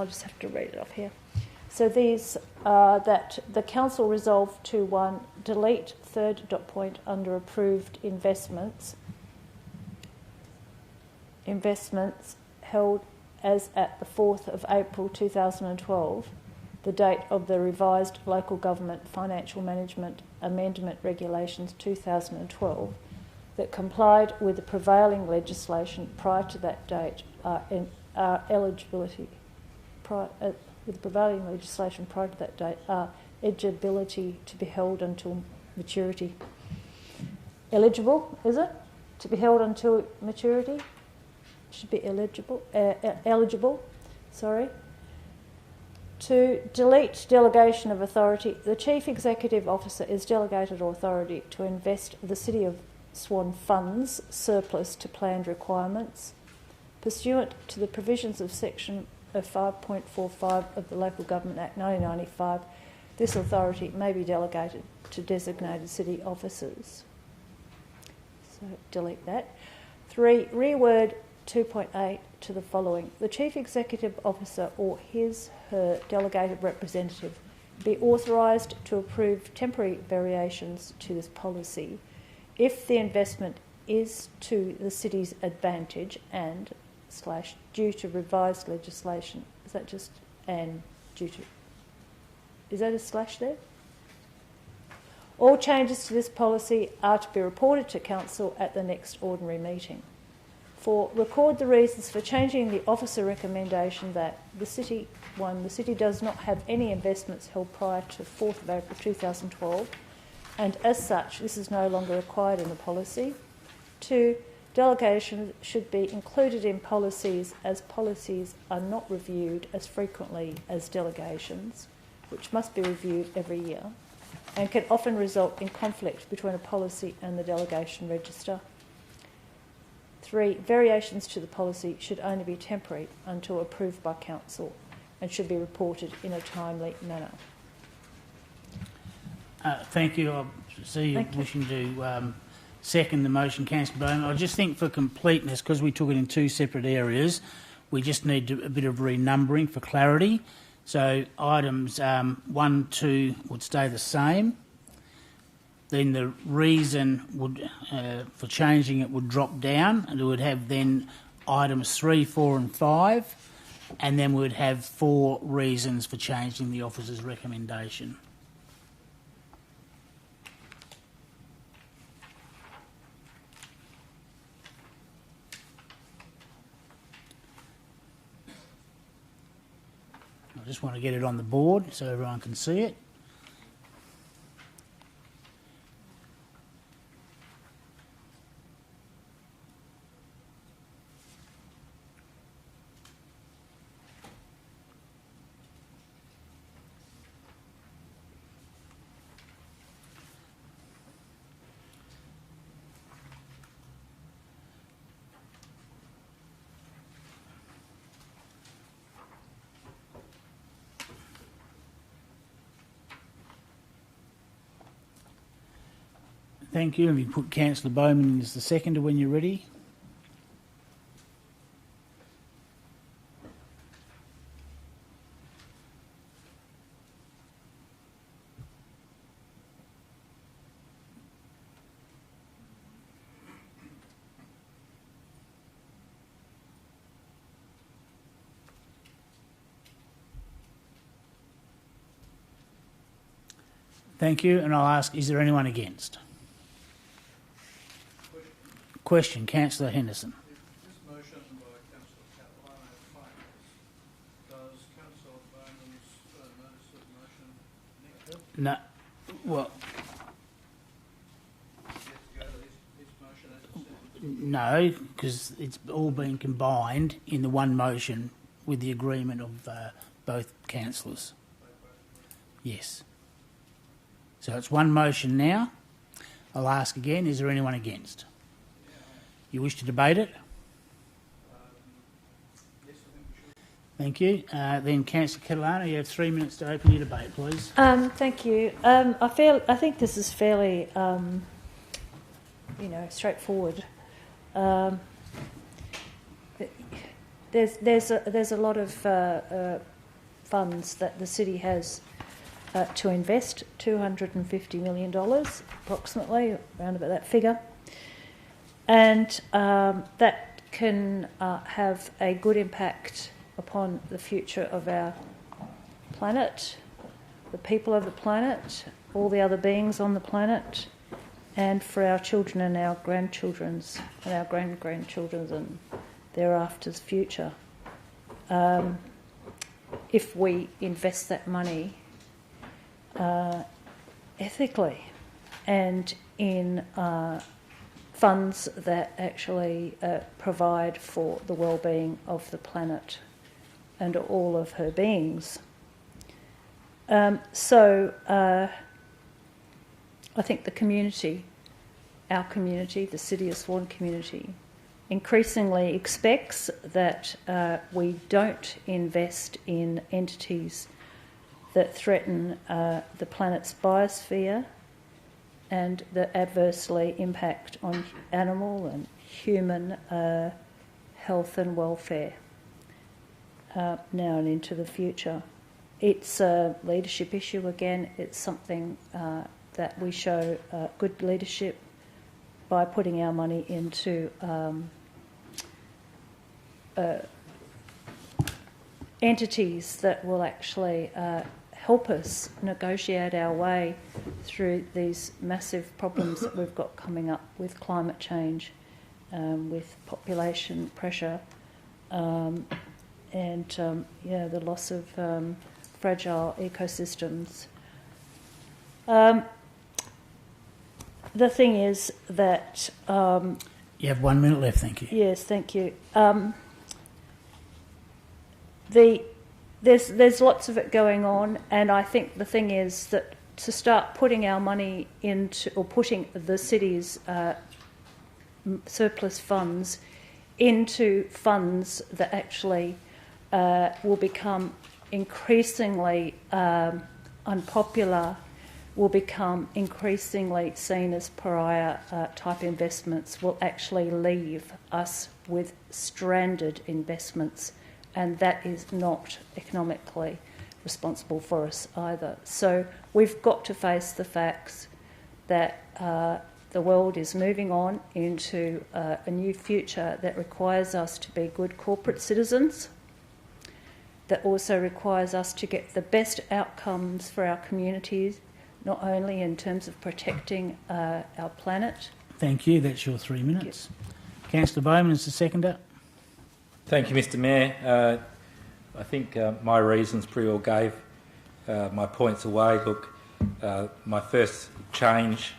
just have to read it off here. So these are that the Council resolved to 1, delete third dot point under approved investments held as at the 4th of April 2012, the date of the revised Local Government Financial Management Amendment Regulations 2012, that complied with the prevailing legislation prior to that date with the prevailing legislation prior to that date are eligibility to be held until maturity. Eligible, is it? To be held until maturity? Should be eligible, sorry. To delete delegation of authority, the Chief Executive Officer is delegated authority to invest the City of swan funds surplus to planned requirements. Pursuant to the provisions of Section 5.45 of the Local Government Act 1995, this authority may be delegated to designated city officers. So delete that. 3. Reword 2.8 to the following. The Chief Executive Officer or his/her delegated representative be authorised to approve temporary variations to this policy if the investment is to the city's advantage and / due to revised legislation. Is that just and due to? Is that a slash there? All changes to this policy are to be reported to Council at the next ordinary meeting. 4. Record the reasons for changing the officer recommendation that the city does not have any investments held prior to 4th of April 2012, and as such, this is no longer required in the policy. 2. Delegation should be included in policies as policies are not reviewed as frequently as delegations, which must be reviewed every year, and can often result in conflict between a policy and the delegation register. 3. Variations to the policy should only be temporary until approved by Council and should be reported in a timely manner. Thank you. I see you wishing to second the motion, Councillor Bowman. I just think for completeness, because we took it in two separate areas, we just need a bit of renumbering for clarity. So items 1, 2 would stay the same. Then the reason would for changing it would drop down, and it would have then items 3, 4 and 5, and then we would have 4 reasons for changing the officer's recommendation. I just want to get it on the board so everyone can see it. Thank you. If you put Councillor Bowman as the seconder when you're ready. Thank you. And I'll ask, is there anyone against? Question, Councillor Henderson. If this motion by Councillor Catalano fails, does Councillor Bowman's notice of motion negative? No. Well, no, because it's all been combined in the one motion with the agreement of both councillors. Yes. So it's one motion now. I'll ask again, is there anyone against? You wish to debate it? Yes, I think we should. Thank you. Then Councillor Catalano, you have 3 minutes to open your debate, please. Thank you. I think this is fairly, straightforward. There's a lot of funds that the city has to invest, $250 million approximately, around about that figure. And that can have a good impact upon the future of our planet, the people of the planet, all the other beings on the planet, and for our children and our grandchildren's and our grand-grandchildren's and thereafter's future. If we invest that money ethically and in funds that actually provide for the well-being of the planet and all of her beings. So I think the community our community, the City of Swan community, increasingly expects that we don't invest in entities that threaten the planet's biosphere and that adversely impact on animal and human health and welfare now and into the future. It's a leadership issue again. It's something that we show good leadership by putting our money into entities that will actually help us negotiate our way through these massive problems that we've got coming up with climate change, with population pressure, and the loss of fragile ecosystems. The thing is that... you have 1 minute left, thank you. Yes, thank you. There's lots of it going on, and I think the thing is that to start putting our money into, or putting the city's surplus funds into funds that actually will become increasingly unpopular, will become increasingly seen as pariah type investments, will actually leave us with stranded investments, and that is not economically responsible for us either. So we've got to face the facts that the world is moving on into a new future that requires us to be good corporate citizens, that also requires us to get the best outcomes for our communities, not only in terms of protecting our planet. Thank you. That's your 3 minutes. Councillor Bowman is the seconder. Thank you, Mr Mayor. I think my reasons pretty well gave my points away. Look, my first change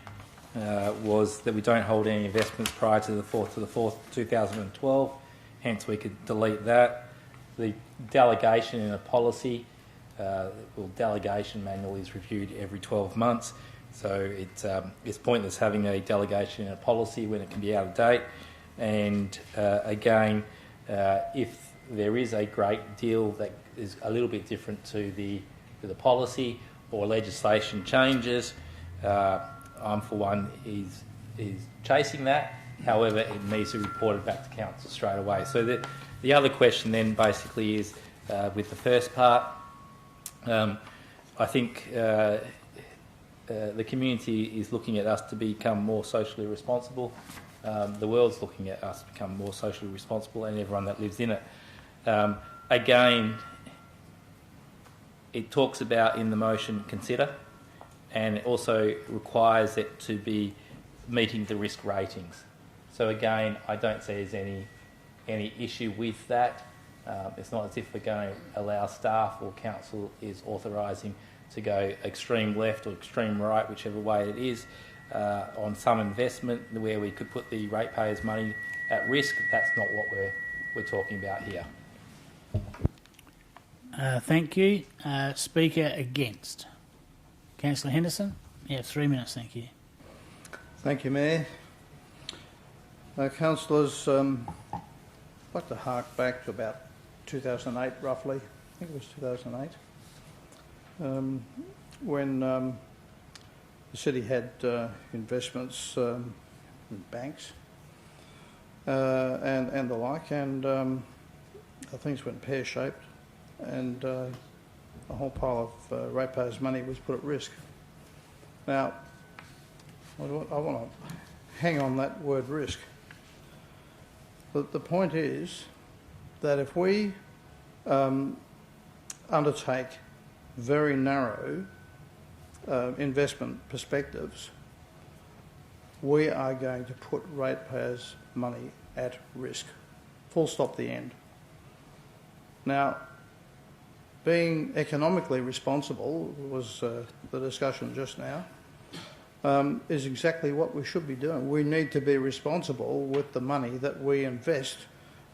was that we don't hold any investments prior to the 4th of the 4th, 2012, hence we could delete that. The delegation in a policy, delegation manual is reviewed every 12 months, so it's pointless having a delegation in a policy when it can be out of date. And again, if there is a great deal that is a little bit different to the policy or legislation changes, I'm for one is chasing that. However, it needs to be reported back to council straight away. So the other question then basically is with the first part. I think the community is looking at us to become more socially responsible. The world's looking at us to become more socially responsible, and everyone that lives in it. Again, it talks about in the motion consider, and it also requires it to be meeting the risk ratings. So again, I don't see there's any issue with that. It's not as if we're going to allow staff or council is authorising to go extreme left or extreme right, whichever way it is, on some investment where we could put the ratepayers' money at risk. That's not what we're talking about here. Thank you. Speaker against. Councillor Henderson, you have 3 minutes, thank you. Thank you, Mayor. Councillors, I'd like to hark back to about 2008, roughly. I think it was 2008, when the city had investments in banks and the like, and things went pear-shaped, and a whole pile of ratepayers' money was put at risk. Now, I want to hang on that word risk. But the point is that if we undertake very narrow investment perspectives, we are going to put ratepayers' money at risk. Full stop, the end. Now, being economically responsible was the discussion just now, is exactly what we should be doing. We need to be responsible with the money that we invest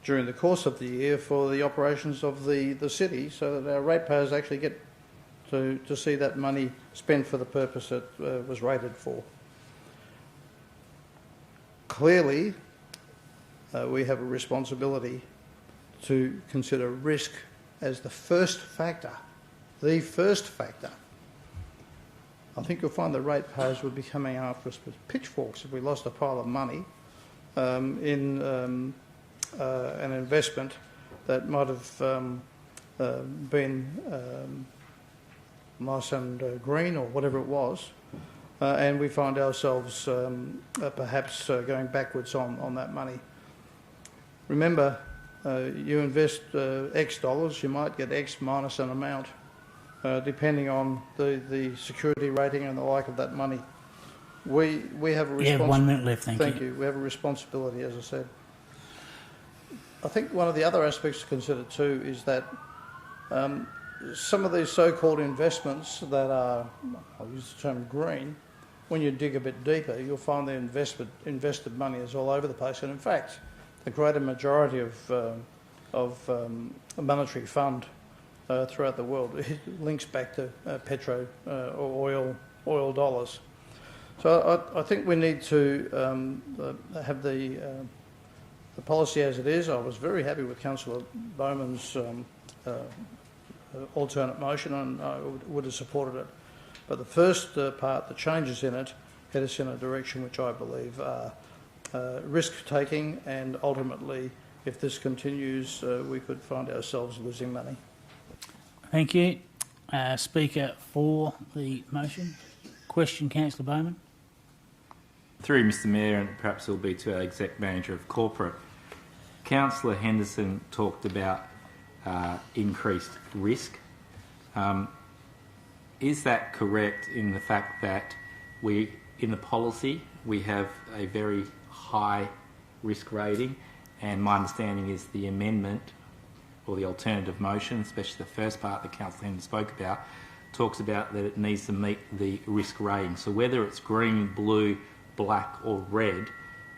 during the course of the year for the operations of the city, so that our ratepayers actually get to see that money spent for the purpose it was rated for. clearly, we have a responsibility to consider risk as the first factor. The first factor. I think you'll find the ratepayers would be coming after us with pitchforks if we lost a pile of money in an investment that might have been nice and green or whatever it was, and we find ourselves perhaps going backwards on that money. Remember, you invest X dollars, you might get X minus an amount, depending on the security rating and the like of that money. We have a responsibility. You have 1 minute left, Thank you. We have a responsibility, as I said. I think one of the other aspects to consider too is that some of these so-called investments that are, I'll use the term green, when you dig a bit deeper, you'll find the invested money is all over the place. And in fact, the greater majority of a monetary fund throughout the world it links back to or oil dollars. So I think we need to have the policy as it is. I was very happy with Councillor Bowman's alternate motion, and I would have supported it. But the first part, the changes in it, head us in a direction which I believe are risk-taking, and ultimately, if this continues, we could find ourselves losing money. Thank you. Speaker for the motion. Question, Councillor Bowman. Through Mr Mayor, and perhaps it will be to our Exec Manager of Corporate. Councillor Henderson talked about increased risk. Is that correct in the fact that in the policy, we have a very high risk rating, and my understanding is the amendment or the alternative motion, especially the first part that Councillor Henderson spoke about, talks about that it needs to meet the risk rating. So whether it's green, blue, black or red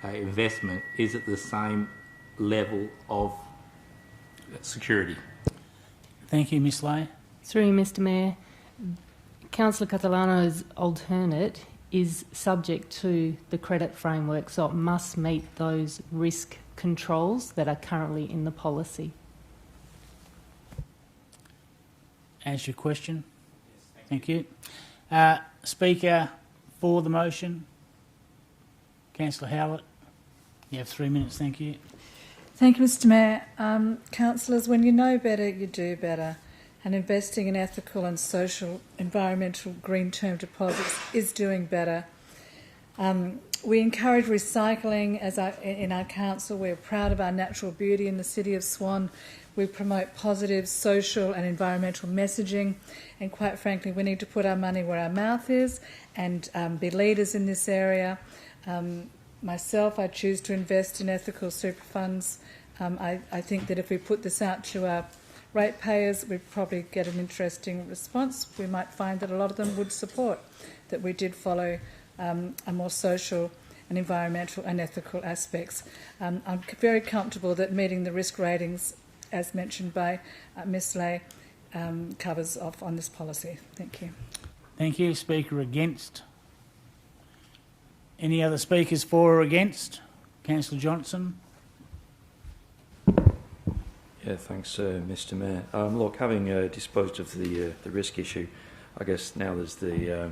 investment, is at the same level of security? Thank you, Ms Lay. Through Mr Mayor, Councillor Catalano's alternate is subject to the credit framework, so it must meet those risk controls that are currently in the policy. Answer your question. Yes, thank you. Speaker for the motion, Councillor Howlett. You have 3 minutes, thank you. Thank you, Mr Mayor. Councillors, when you know better, you do better. And investing in ethical and social, environmental, green term deposits is doing better. We encourage recycling in our council. We're proud of our natural beauty in the city of Swan. We promote positive social and environmental messaging. And quite frankly, we need to put our money where our mouth is and be leaders in this area. Myself, I choose to invest in ethical super funds. I think that if we put this out to our ratepayers, we'd probably get an interesting response. We might find that a lot of them would support that we did follow a more social and environmental and ethical aspects. I'm very comfortable that meeting the risk ratings, as mentioned by Ms Lay, covers off on this policy. Thank you. Thank you. Speaker against. Any other speakers for or against? Councillor Johnson. Yeah, thanks, Mr Mayor. Look, having disposed of the risk issue, I guess now there's the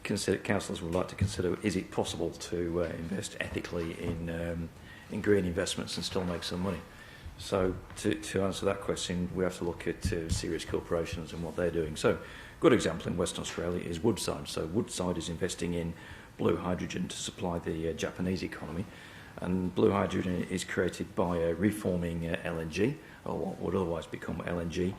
councillors would like to consider: is it possible to invest ethically in green investments and still make some money? So to answer that question, we have to look at serious corporations and what they're doing. So, a good example in Western Australia is Woodside. So Woodside is investing in blue hydrogen to supply the Japanese economy. And blue hydrogen is created by reforming LNG, or what would otherwise become LNG,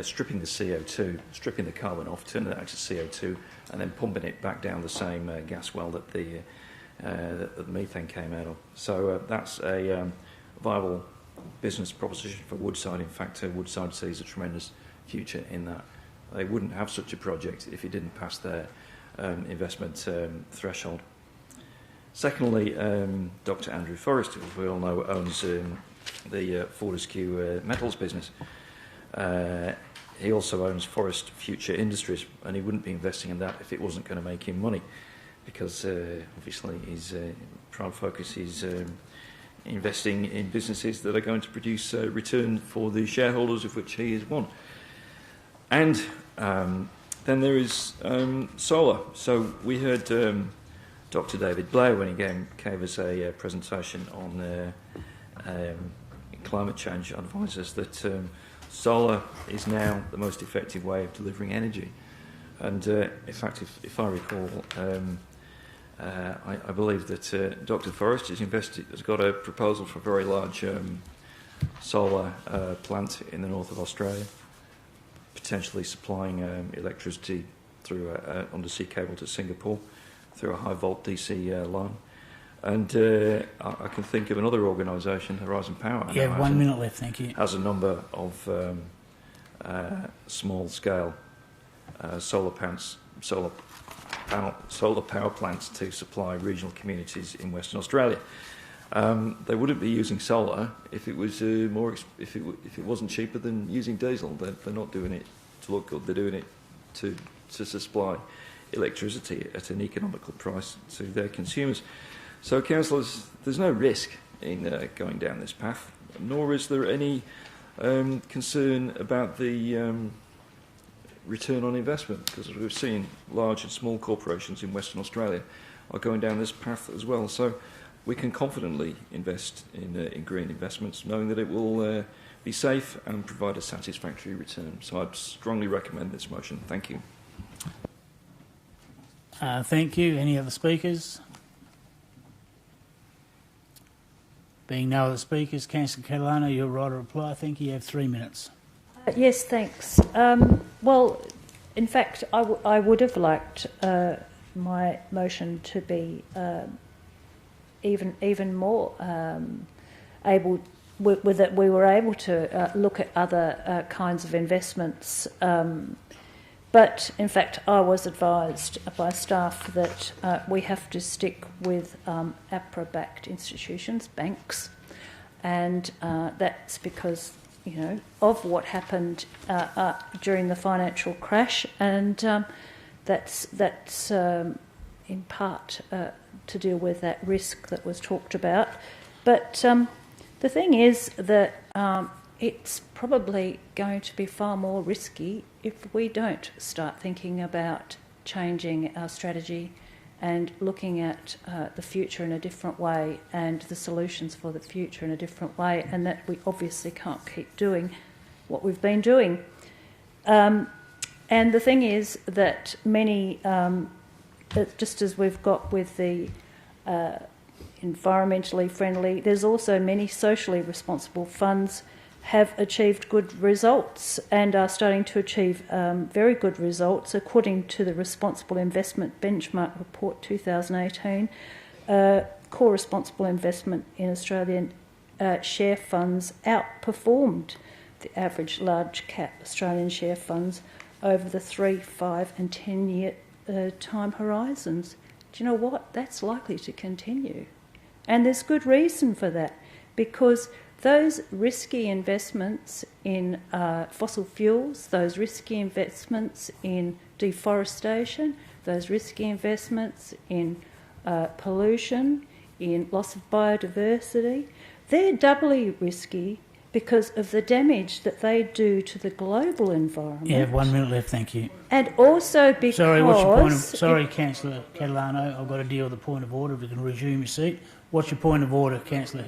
stripping the CO2, stripping the carbon off, turning that into CO2, and then pumping it back down the same gas well that the methane came out of. So that's a viable business proposition for Woodside. In fact, Woodside sees a tremendous future in that. They wouldn't have such a project if it didn't pass their investment threshold. Secondly, Dr Andrew Forrest, who we all know owns the Fortescue Metals business. He also owns Forest Future Industries, and he wouldn't be investing in that if it wasn't going to make him money. because obviously his prime focus is investing in businesses that are going to produce a return for the shareholders, of which he is one. And then there is solar. So we heard Dr. David Blair, when he gave us a presentation on climate change, advised us that solar is now the most effective way of delivering energy. And in fact, if I recall, I believe that Dr. Forrest has got a proposal for a very large solar plant in the north of Australia, potentially supplying electricity through an undersea cable to Singapore through a high volt DC line. And I can think of another organisation, Horizon Power. Yeah, 1 minute left, thank you. Has a number of small scale solar power plants to supply regional communities in Western Australia. They wouldn't be using solar if it was if it wasn't cheaper than using diesel. They're not doing it to look good. They're doing it to supply electricity at an economical price to their consumers. So, councillors, there's no risk in going down this path, nor is there any concern about the return on investment, because we've seen large and small corporations in Western Australia are going down this path as well. So we can confidently invest in green investments, knowing that it will be safe and provide a satisfactory return. So I'd strongly recommend this motion. Thank you. Thank you. Any other speakers? Being no other speakers, Councillor Catalano, you're right to reply. Thank you. You have 3 minutes. Yes, thanks. Well, in fact, I would have liked my motion to be even more able, with that we were able to look at other kinds of investments. But in fact, I was advised by staff that we have to stick with APRA-backed institutions, banks, and that's because, you know, of what happened during the financial crash, and that's in part to deal with that risk that was talked about. But the thing is that it's probably going to be far more risky if we don't start thinking about changing our strategy and looking at the future in a different way and the solutions for the future in a different way, and that we obviously can't keep doing what we've been doing. And the thing is that many, just as we've got with the environmentally friendly, there's also many socially responsible funds have achieved good results and are starting to achieve very good results according to the Responsible Investment Benchmark Report 2018. Core responsible investment in Australian share funds outperformed the average large cap Australian share funds over the 3, 5 and 10 year time horizons. Do you know what? That's likely to continue. And there's good reason for that, because those risky investments in fossil fuels, those risky investments in deforestation, those risky investments in pollution, in loss of biodiversity, they're doubly risky because of the damage that they do to the global environment. You have 1 minute left, thank you. And also because... Sorry, what's your point of... Sorry, Councillor Catalano, I've got to deal with the point of order. If we can resume your seat. What's your point of order, Councillor?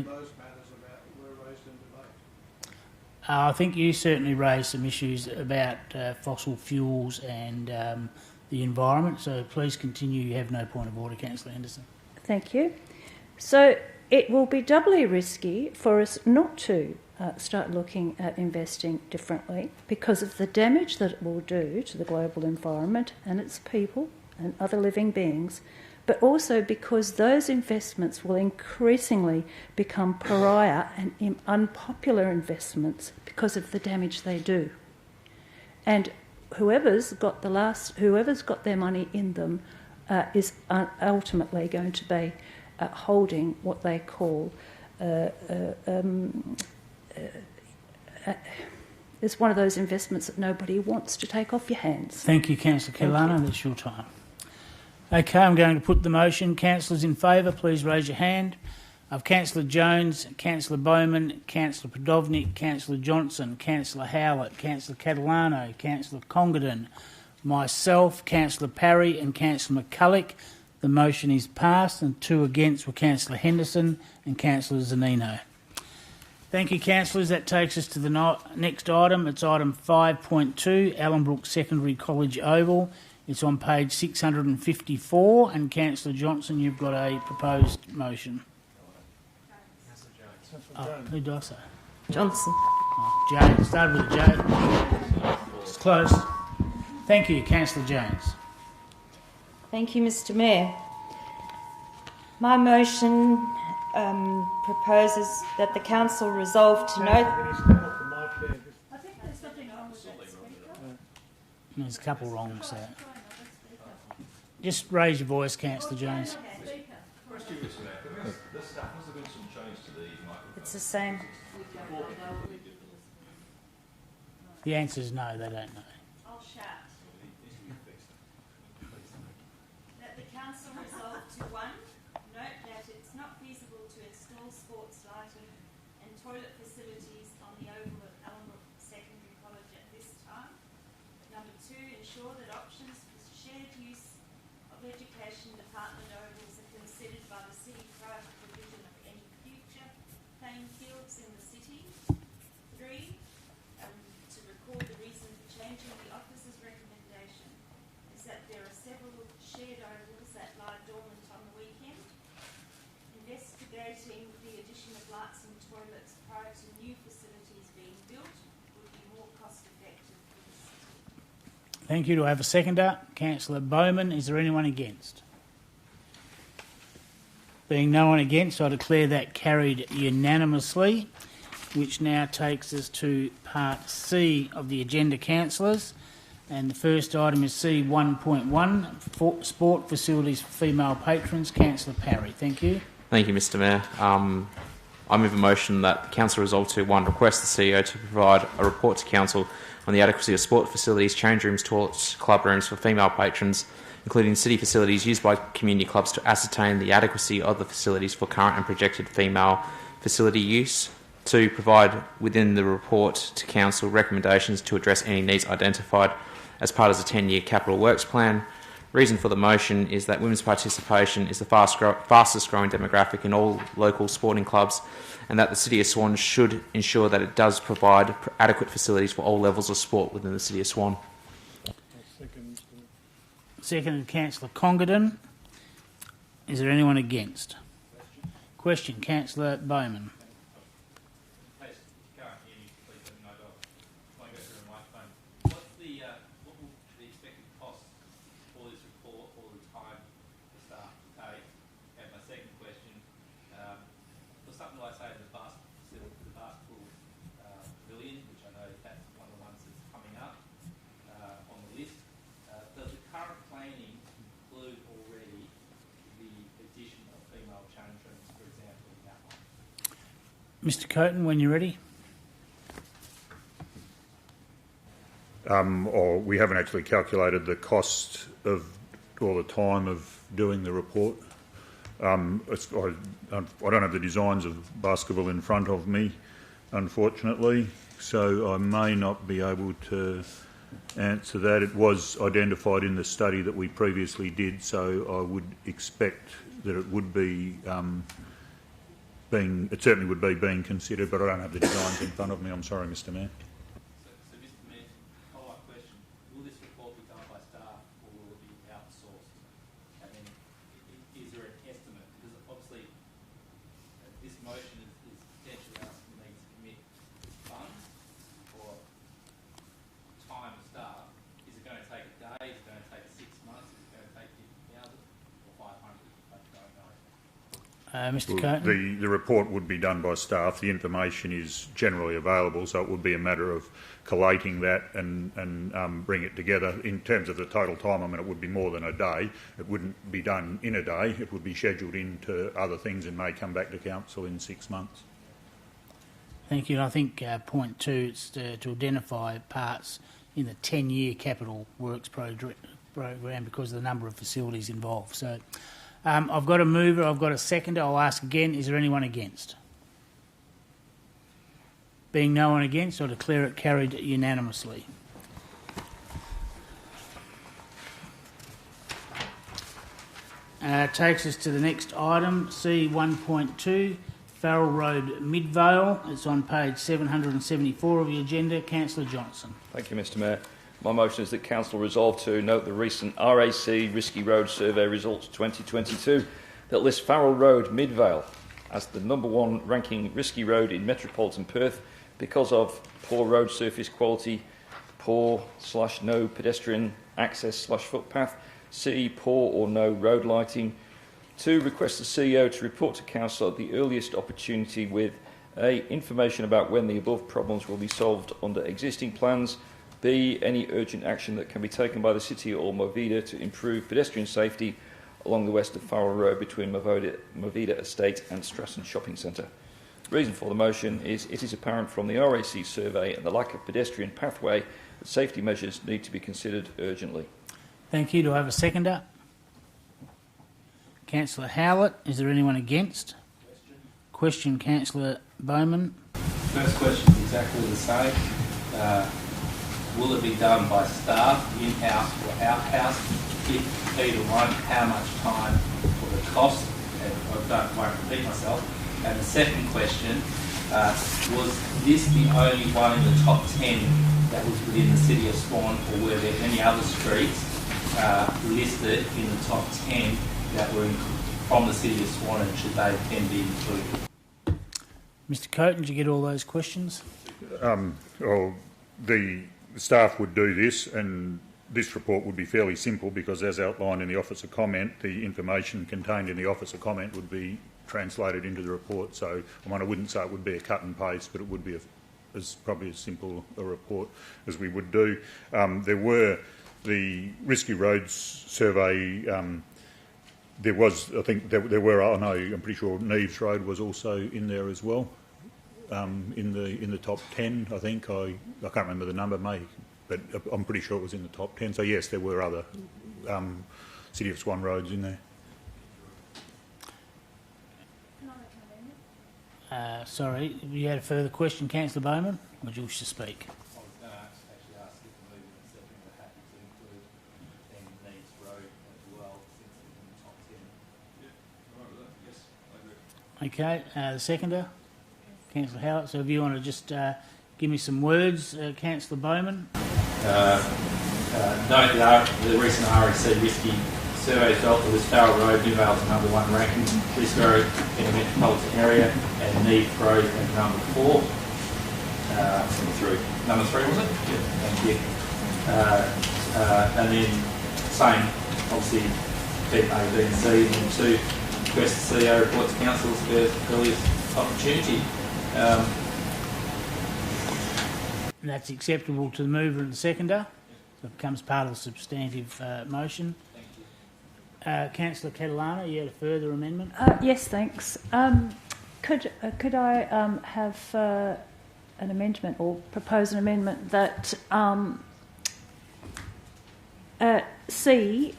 I think you certainly raised some issues about fossil fuels and the environment, so please continue. You have no point of order, Councillor Henderson. Thank you. So it will be doubly risky for us not to start looking at investing differently because of the damage that it will do to the global environment and its people and other living beings, but also because those investments will increasingly become pariah and unpopular investments because of the damage they do. And whoever's got their money in them is ultimately going to be holding what they call it's one of those investments that nobody wants to take off your hands. Thank you, Councillor Catalano. That's your time. Okay, I'm going to put the motion. Councillors in favour, please raise your hand. Of Councillor Jones, Councillor Bowman, Councillor Podovnik, Councillor Johnson, Councillor Howlett, Councillor Catalano, Councillor Congedon, myself, Councillor Parry and Councillor McCulloch. The motion is passed, and 2 against were Councillor Henderson and Councillor Zanino. Thank you, councillors. That takes us to the next item. It's item 5.2, Allenbrook Secondary College Oval. It's on page 654, and Councillor Johnson, you've got a proposed motion. Oh, who do I say? Johnson. Oh, James. Started with a J. It's close. Thank you, Councillor James. Thank you, Mr. Mayor. My motion proposes that the council resolve to note. I think there's something wrong with that speaker. There's a couple wrong, so. Just raise your voice, Councillor Jones. It's the same. The answer is no, they don't know. I'll shout. That the council resolve to 1, note that it's not feasible to install sports lighting and toilet facilities on the oval of Allenbrook Secondary College at this time. Number 2, ensure that options for shared use of education department ovals are considered by the city prior to provision of any future playing fields in the city. 3, to record the reason for changing the officer's recommendation is that there are several shared ovals that lie dormant on the weekend. Investigating the addition of lights and toilets prior to new facilities being built would be more cost effective for the city. Thank you. Do I have a seconder? Councillor Bowman. Is there anyone against? Being no one against, I declare that carried unanimously, which now takes us to part C of the agenda, councillors. And the first item is C1.1, sport facilities for female patrons. Councillor Parry. Thank you. Thank you, Mr. Mayor. I move a motion that the council resolve to 1, request the CEO to provide a report to council on the adequacy of sport facilities, change rooms, toilets, club rooms for female patrons, including city facilities used by community clubs, to ascertain the adequacy of the facilities for current and projected female facility use. 2, provide within the report to council recommendations to address any needs identified as part of the 10-year capital works plan. Reason for the motion is that women's participation is the fastest growing demographic in all local sporting clubs, and that the City of Swan should ensure that it does provide adequate facilities for all levels of sport within the City of Swan. Second, Councillor Congedon. Is there anyone against? Question, Councillor Bowman. Mr. Coaten, when you're ready. Or we haven't actually calculated the cost of or the time of doing the report. I don't have the designs of Baskerville in front of me, unfortunately, so I may not be able to answer that. It was identified in the study that we previously did, so I would expect that it would be it certainly would be being considered, but I don't have the designs in front of me. I'm sorry, Mr. Mayor. So Mr. Mayor, follow-up question. Will this report be done by staff or will it be outsourced? And then is there an estimate? Because obviously this motion is potentially asking me to commit funds or time of staff. Is it going to take a day? Is it going to take 6 months? Is it going to take 50,000 or 500? I don't know. Mr. Coaten? The report would be done by staff. The information is generally available, so it would be a matter of collating that and bring it together. In terms of the total time, I mean, it would be more than a day. It wouldn't be done in a day. It would be scheduled into other things and may come back to council in 6 months. Thank you. I think point 2 is to identify parts in the 10-year capital works program because of the number of facilities involved. So I've got a mover, I've got a seconder. I'll ask again, is there anyone against? Being no one against, I declare it carried unanimously. Takes us to the next item, C1.2, Farrell Road, Midvale. It's on page 774 of the agenda. Councillor Johnson. Thank you, Mr Mayor. My motion is that Council resolve to note the recent RAC Risky Road Survey results 2022 that lists Farrell Road, Midvale as the #1 ranking risky road in metropolitan Perth because of poor road surface quality, poor/no pedestrian access/footpath, C, poor or no road lighting. 2, request the CEO to report to Council at the earliest opportunity with A, information about when the above problems will be solved under existing plans, B, any urgent action that can be taken by the City or Movida to improve pedestrian safety along the west of Farrell Road between Movida Estate and Stratton Shopping Centre. The reason for the motion is it is apparent from the RAC survey and the lack of pedestrian pathway that safety measures need to be considered urgently. Thank you. Do I have a seconder? Councillor Howlett. Is there anyone against? Question, Councillor Bowman. First question is exactly the same. Will it be done by staff, in-house or out-house? If either one, how much time or the cost? And I won't repeat myself. And the second question, was this the only one in the top 10 that was within the City of Swan, or were there any other streets listed in the top 10 that were from the City of Swan, and should they then be included? Mr Coates, did you get all those questions? Well, the staff would do this, and this report would be fairly simple because, as outlined in the Office of Comment, the information contained in the Office of Comment would be translated into the report. So, I wouldn't say it would be a cut and paste, but it would be probably as simple a report as we would do. There were the Risky Roads survey. There was, I think, there were. I know, I'm pretty sure Neves Road was also in there as well. In the top 10, I think. I can't remember the number, but I'm pretty sure it was in the top 10. So yes, there were other City of Swan roads in there. Sorry, you had a further question, Councillor Bowman? Or do you wish to speak? I was going to actually ask if the movement and second were happy to include Neves Road as well, since it's in the top 10. Yeah, all right with that. Yes, I agree. Okay, the seconder, Councillor Howlett. So if you want to just give me some words, Councillor Bowman. Note the recent RAC Risky survey result for this Farrell Road, Midvale's #1 ranking risky road in a metropolitan area, and Neves Road at #4. Number 3 was it? Yeah. Thank you. And then same, obviously, keep A, B and C, and 2, request the CEO report to Council's earliest opportunity. That's acceptable to the mover and the seconder. So it becomes part of the substantive motion. Thank you. Councillor Catalano, you had a further amendment? Yes, thanks. Could I have an amendment, or propose an amendment that C,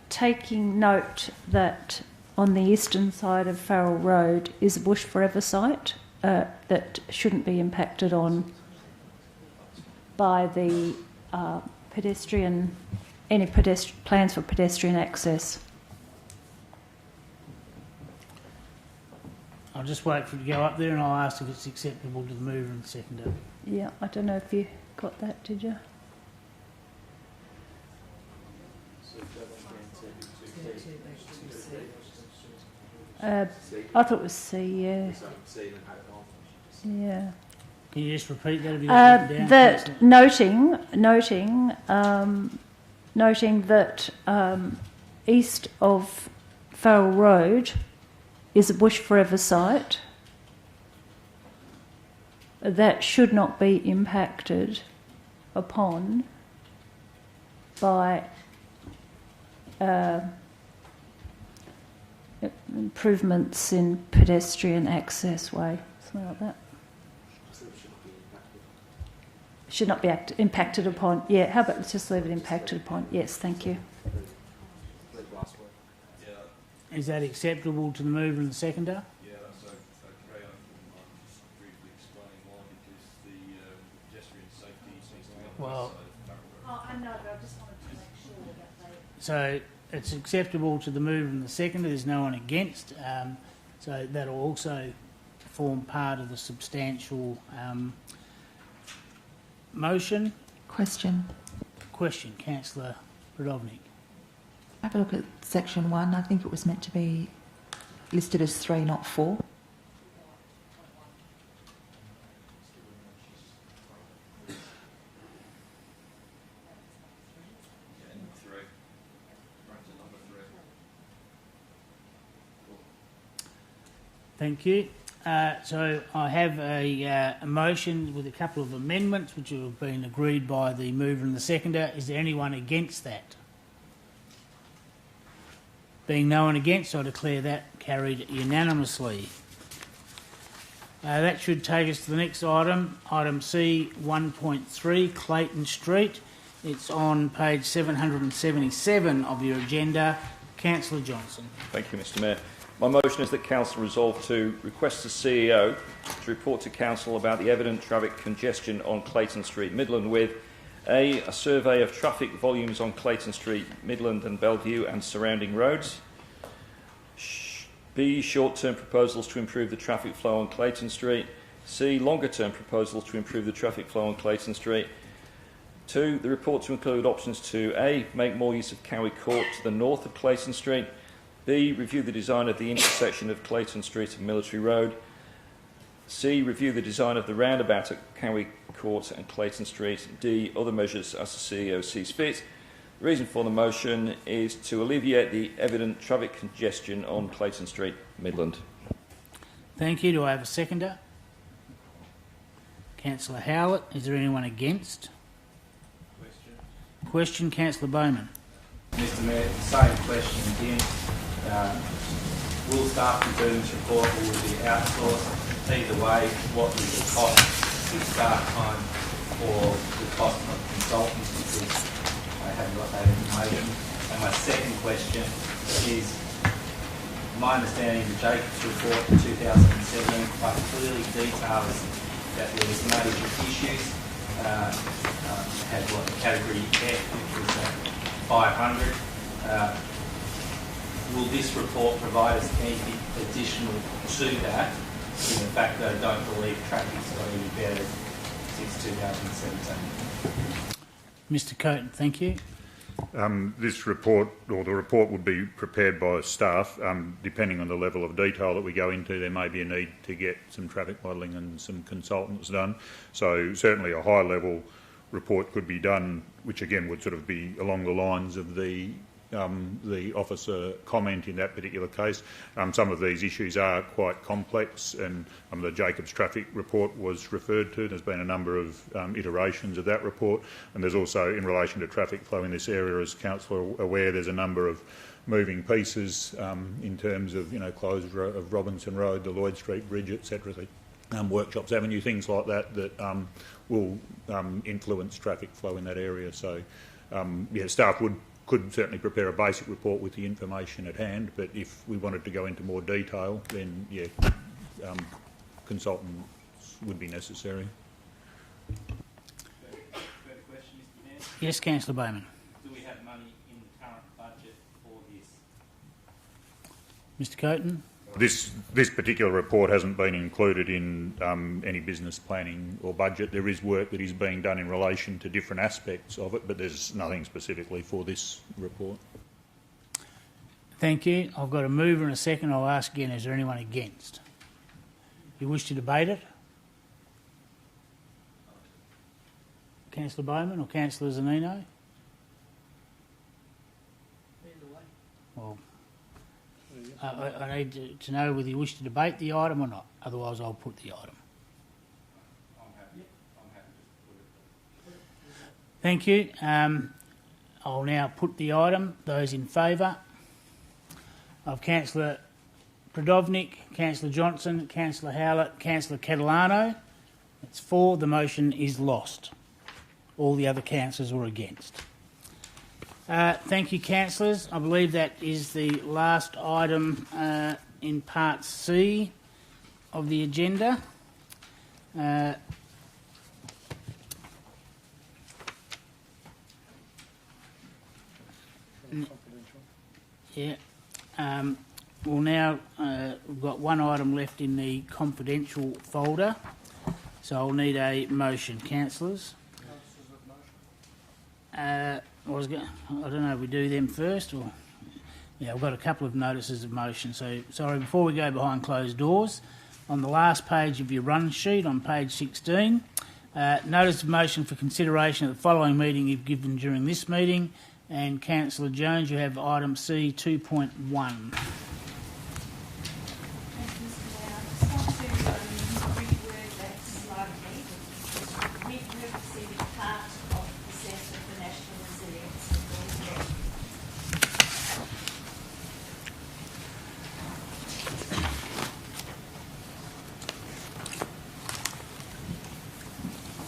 taking note that on the eastern side of Farrell Road is a bush forever site that shouldn't be impacted on by the plans for pedestrian access. I'll just wait for it to go up there and I'll ask if it's acceptable to the mover and the seconder. Yeah, I don't know if you got that, did you? I thought it was C, yeah. Yeah. Can you just repeat that if you want it down? That noting that east of Farrell Road is a bush forever site that should not be impacted upon by improvements in pedestrian access way, something like that. should not be impacted upon. Yeah, how about let's just leave it impacted upon? Yes, thank you. Is that acceptable to the mover and the seconder? Yeah, so carry on. I'm just briefly explaining why, because the pedestrian safety seems to be on Well, I know, but I just wanted to make sure that they... so it's acceptable to the mover and the seconder. There's no one against. So that'll also form part of the substantial motion. Question. Question, Councillor Radovnik. Have a look at section 1. I think it was meant to be listed as 3, not 4. Thank you. So I have a motion with a couple of amendments which have been agreed by the mover and the seconder. Is there anyone against that? Being no one against, I declare that carried unanimously. That should take us to the next item, item C 1.3, Clayton Street. It's on page 777 of your agenda. Councillor Johnson. Thank you, Mr Mayor. My motion is that Council resolve to request the CEO to report to Council about the evident traffic congestion on Clayton Street, Midland, with A survey of traffic volumes on Clayton Street, Midland and Bellevue and surrounding roads. B, short-term proposals to improve the traffic flow on Clayton Street. C, longer-term proposals to improve the traffic flow on Clayton Street. 2, the report to include options to A, make more use of Cowie Court to the north of Clayton Street. B, review the design of the intersection of Clayton Street and Military Road. C, review the design of the roundabout at Cowie Court and Clayton Street. D, other measures as the CEO sees fit. The reason for the motion is to alleviate the evident traffic congestion on Clayton Street, Midland. Thank you. Do I have a seconder? Councillor Howlett. Is there anyone against? Question, Councillor Bowman. Mr Mayor, same question again. Will staff confirm this report or will it be outsourced? Either way, what is the cost of staff time or the cost of consultants, because I haven't got that information. And my second question is, my understanding of the Jacobs report in 2017 quite clearly details that there was major issues. Had what category F, which was 500. Will this report provide us anything additional to that, in the fact that I don't believe traffic's got any better since 2017? Mr Coaten, thank you. This report, or the report, would be prepared by staff. Depending on the level of detail that we go into, there may be a need to get some traffic modelling and some consultants done. So certainly a high-level report could be done, which again would sort of be along the lines of the officer comment in that particular case. Some of these issues are quite complex, and the Jacobs traffic report was referred to. There's been a number of iterations of that report, and there's also, in relation to traffic flow in this area, as Council are aware, there's a number of moving pieces in terms of, closure of Robinson Road, the Lloyd Street Bridge, etc. Workshops Avenue, things like that will influence traffic flow in that area. So, staff could certainly prepare a basic report with the information at hand, but if we wanted to go into more detail, then consultants would be necessary. Further question, Mr Mayor? Yes, Councillor Bowman. Do we have money in the current budget for this? Mr Coaten. This particular report hasn't been included in any business planning or budget. There is work that is being done in relation to different aspects of it, but there's nothing specifically for this report. Thank you. I've got a mover and a second. I'll ask again, is there anyone against? You wish to debate it? Councillor Bowman or Councillor Zanino? Well, I need to know whether you wish to debate the item or not. Otherwise, I'll put the item. I'm happy to put it. Thank you. I'll now put the item. Those in favour of Councillor Predovnik, Councillor Johnson, Councillor Howlett, Councillor Catalano. That's 4. The motion is lost. All the other councillors were against. Thank you, councillors. I believe that is the last item in Part C of the agenda. Yeah. Well, now we've got one item left in the confidential folder, so I'll need a motion, councillors. I don't know if we do them first or... Yeah, I've got a couple of notices of motion. So, sorry, before we go behind closed doors, on the last page of your run sheet, on page 16, notice of motion for consideration at the following meeting if given during this meeting. And Councillor Jones, you have item C 2.1.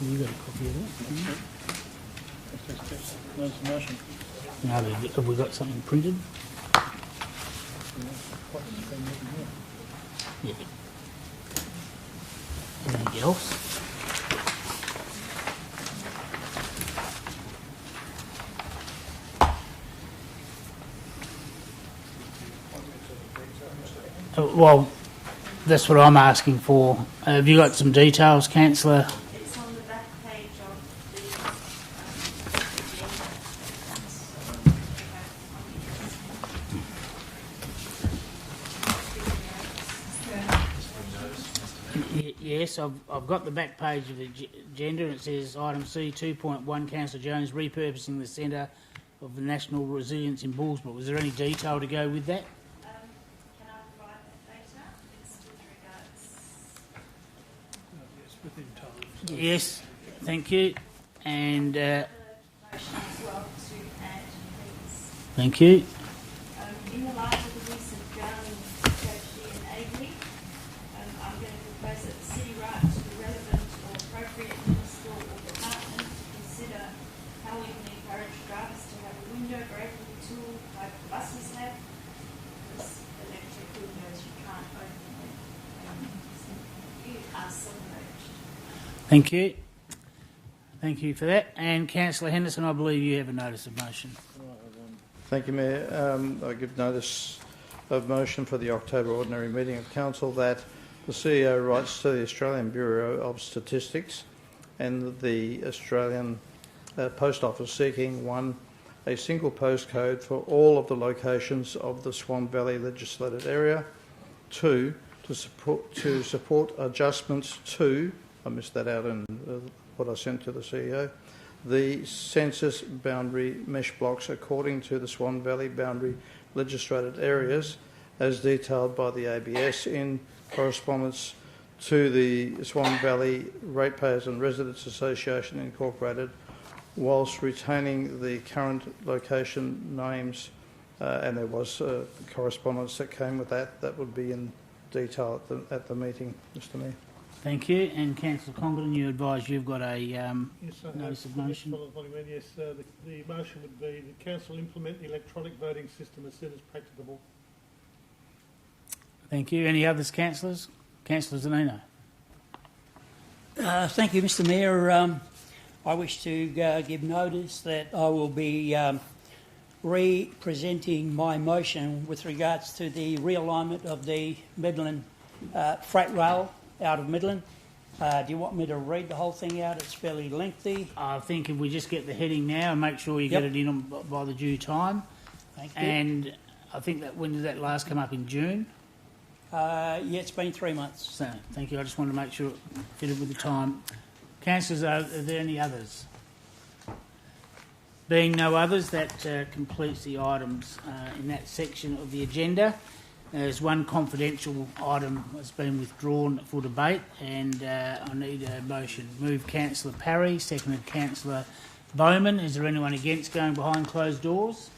You got a copy of that? No, have we got something printed? Yeah. Anything else? Well, that's what I'm asking for. Have you got some details, Councillor? It's on the back page of the Yes, I've got the back page of the agenda and it says item C 2.1, Councillor Jones, repurposing the Centre of the National Resilience in Bullsbrook. Was there any detail to go with that? can I provide that data? It's with regards. Yes, thank you. And Motion as well to add, please. thank you. In the light of the recent drowning tragedy in Avery, I'm going to propose that the city write to the relevant or appropriate minister or department to consider how we can encourage drivers to have a window breaking tool like the buses have. Because electric windows you can't open them. You are submerged. Thank you. Thank you for that. And Councillor Henderson, I believe you have a notice of motion. Thank you, Mayor. I give notice of motion for the October ordinary meeting of Council that the CEO writes to the Australian Bureau of Statistics and the Australian Post Office seeking, 1, a single postcode for all of the locations of the Swan Valley legislated area, 2, to support adjustments to, I missed that out in what I sent to the CEO, the census boundary mesh blocks according to the Swan Valley boundary legislated areas as detailed by the ABS in correspondence to the Swan Valley Ratepayers and Residents Association Incorporated, whilst retaining the current location names, and there was correspondence that came with that. That would be in detail at the meeting, Mr Mayor. Thank you. And Councillor Congdon, you advise you've got a notice of motion. Yes, the motion would be the Council implement the electronic voting system as soon as practicable. Thank you. Any others, councillors? Councillor Zanino. Thank you, Mr Mayor. I wish to give notice that I will be re-presenting my motion with regards to the realignment of the Midland freight rail out of Midland. Do you want me to read the whole thing out? It's fairly lengthy. I think if we just get the heading now and make sure you get it in by the due time. Thank you. And I think that, when did that last come up, in June? Yeah, it's been 3 months. So, thank you. I just wanted to make sure it fitted with the time. Councillors, are there any others? Being no others, that completes the items in that section of the agenda. There's one confidential item that's been withdrawn for debate, and I need a motion. Move Councillor Parry, seconded Councillor Bowman. Is there anyone against going behind closed doors?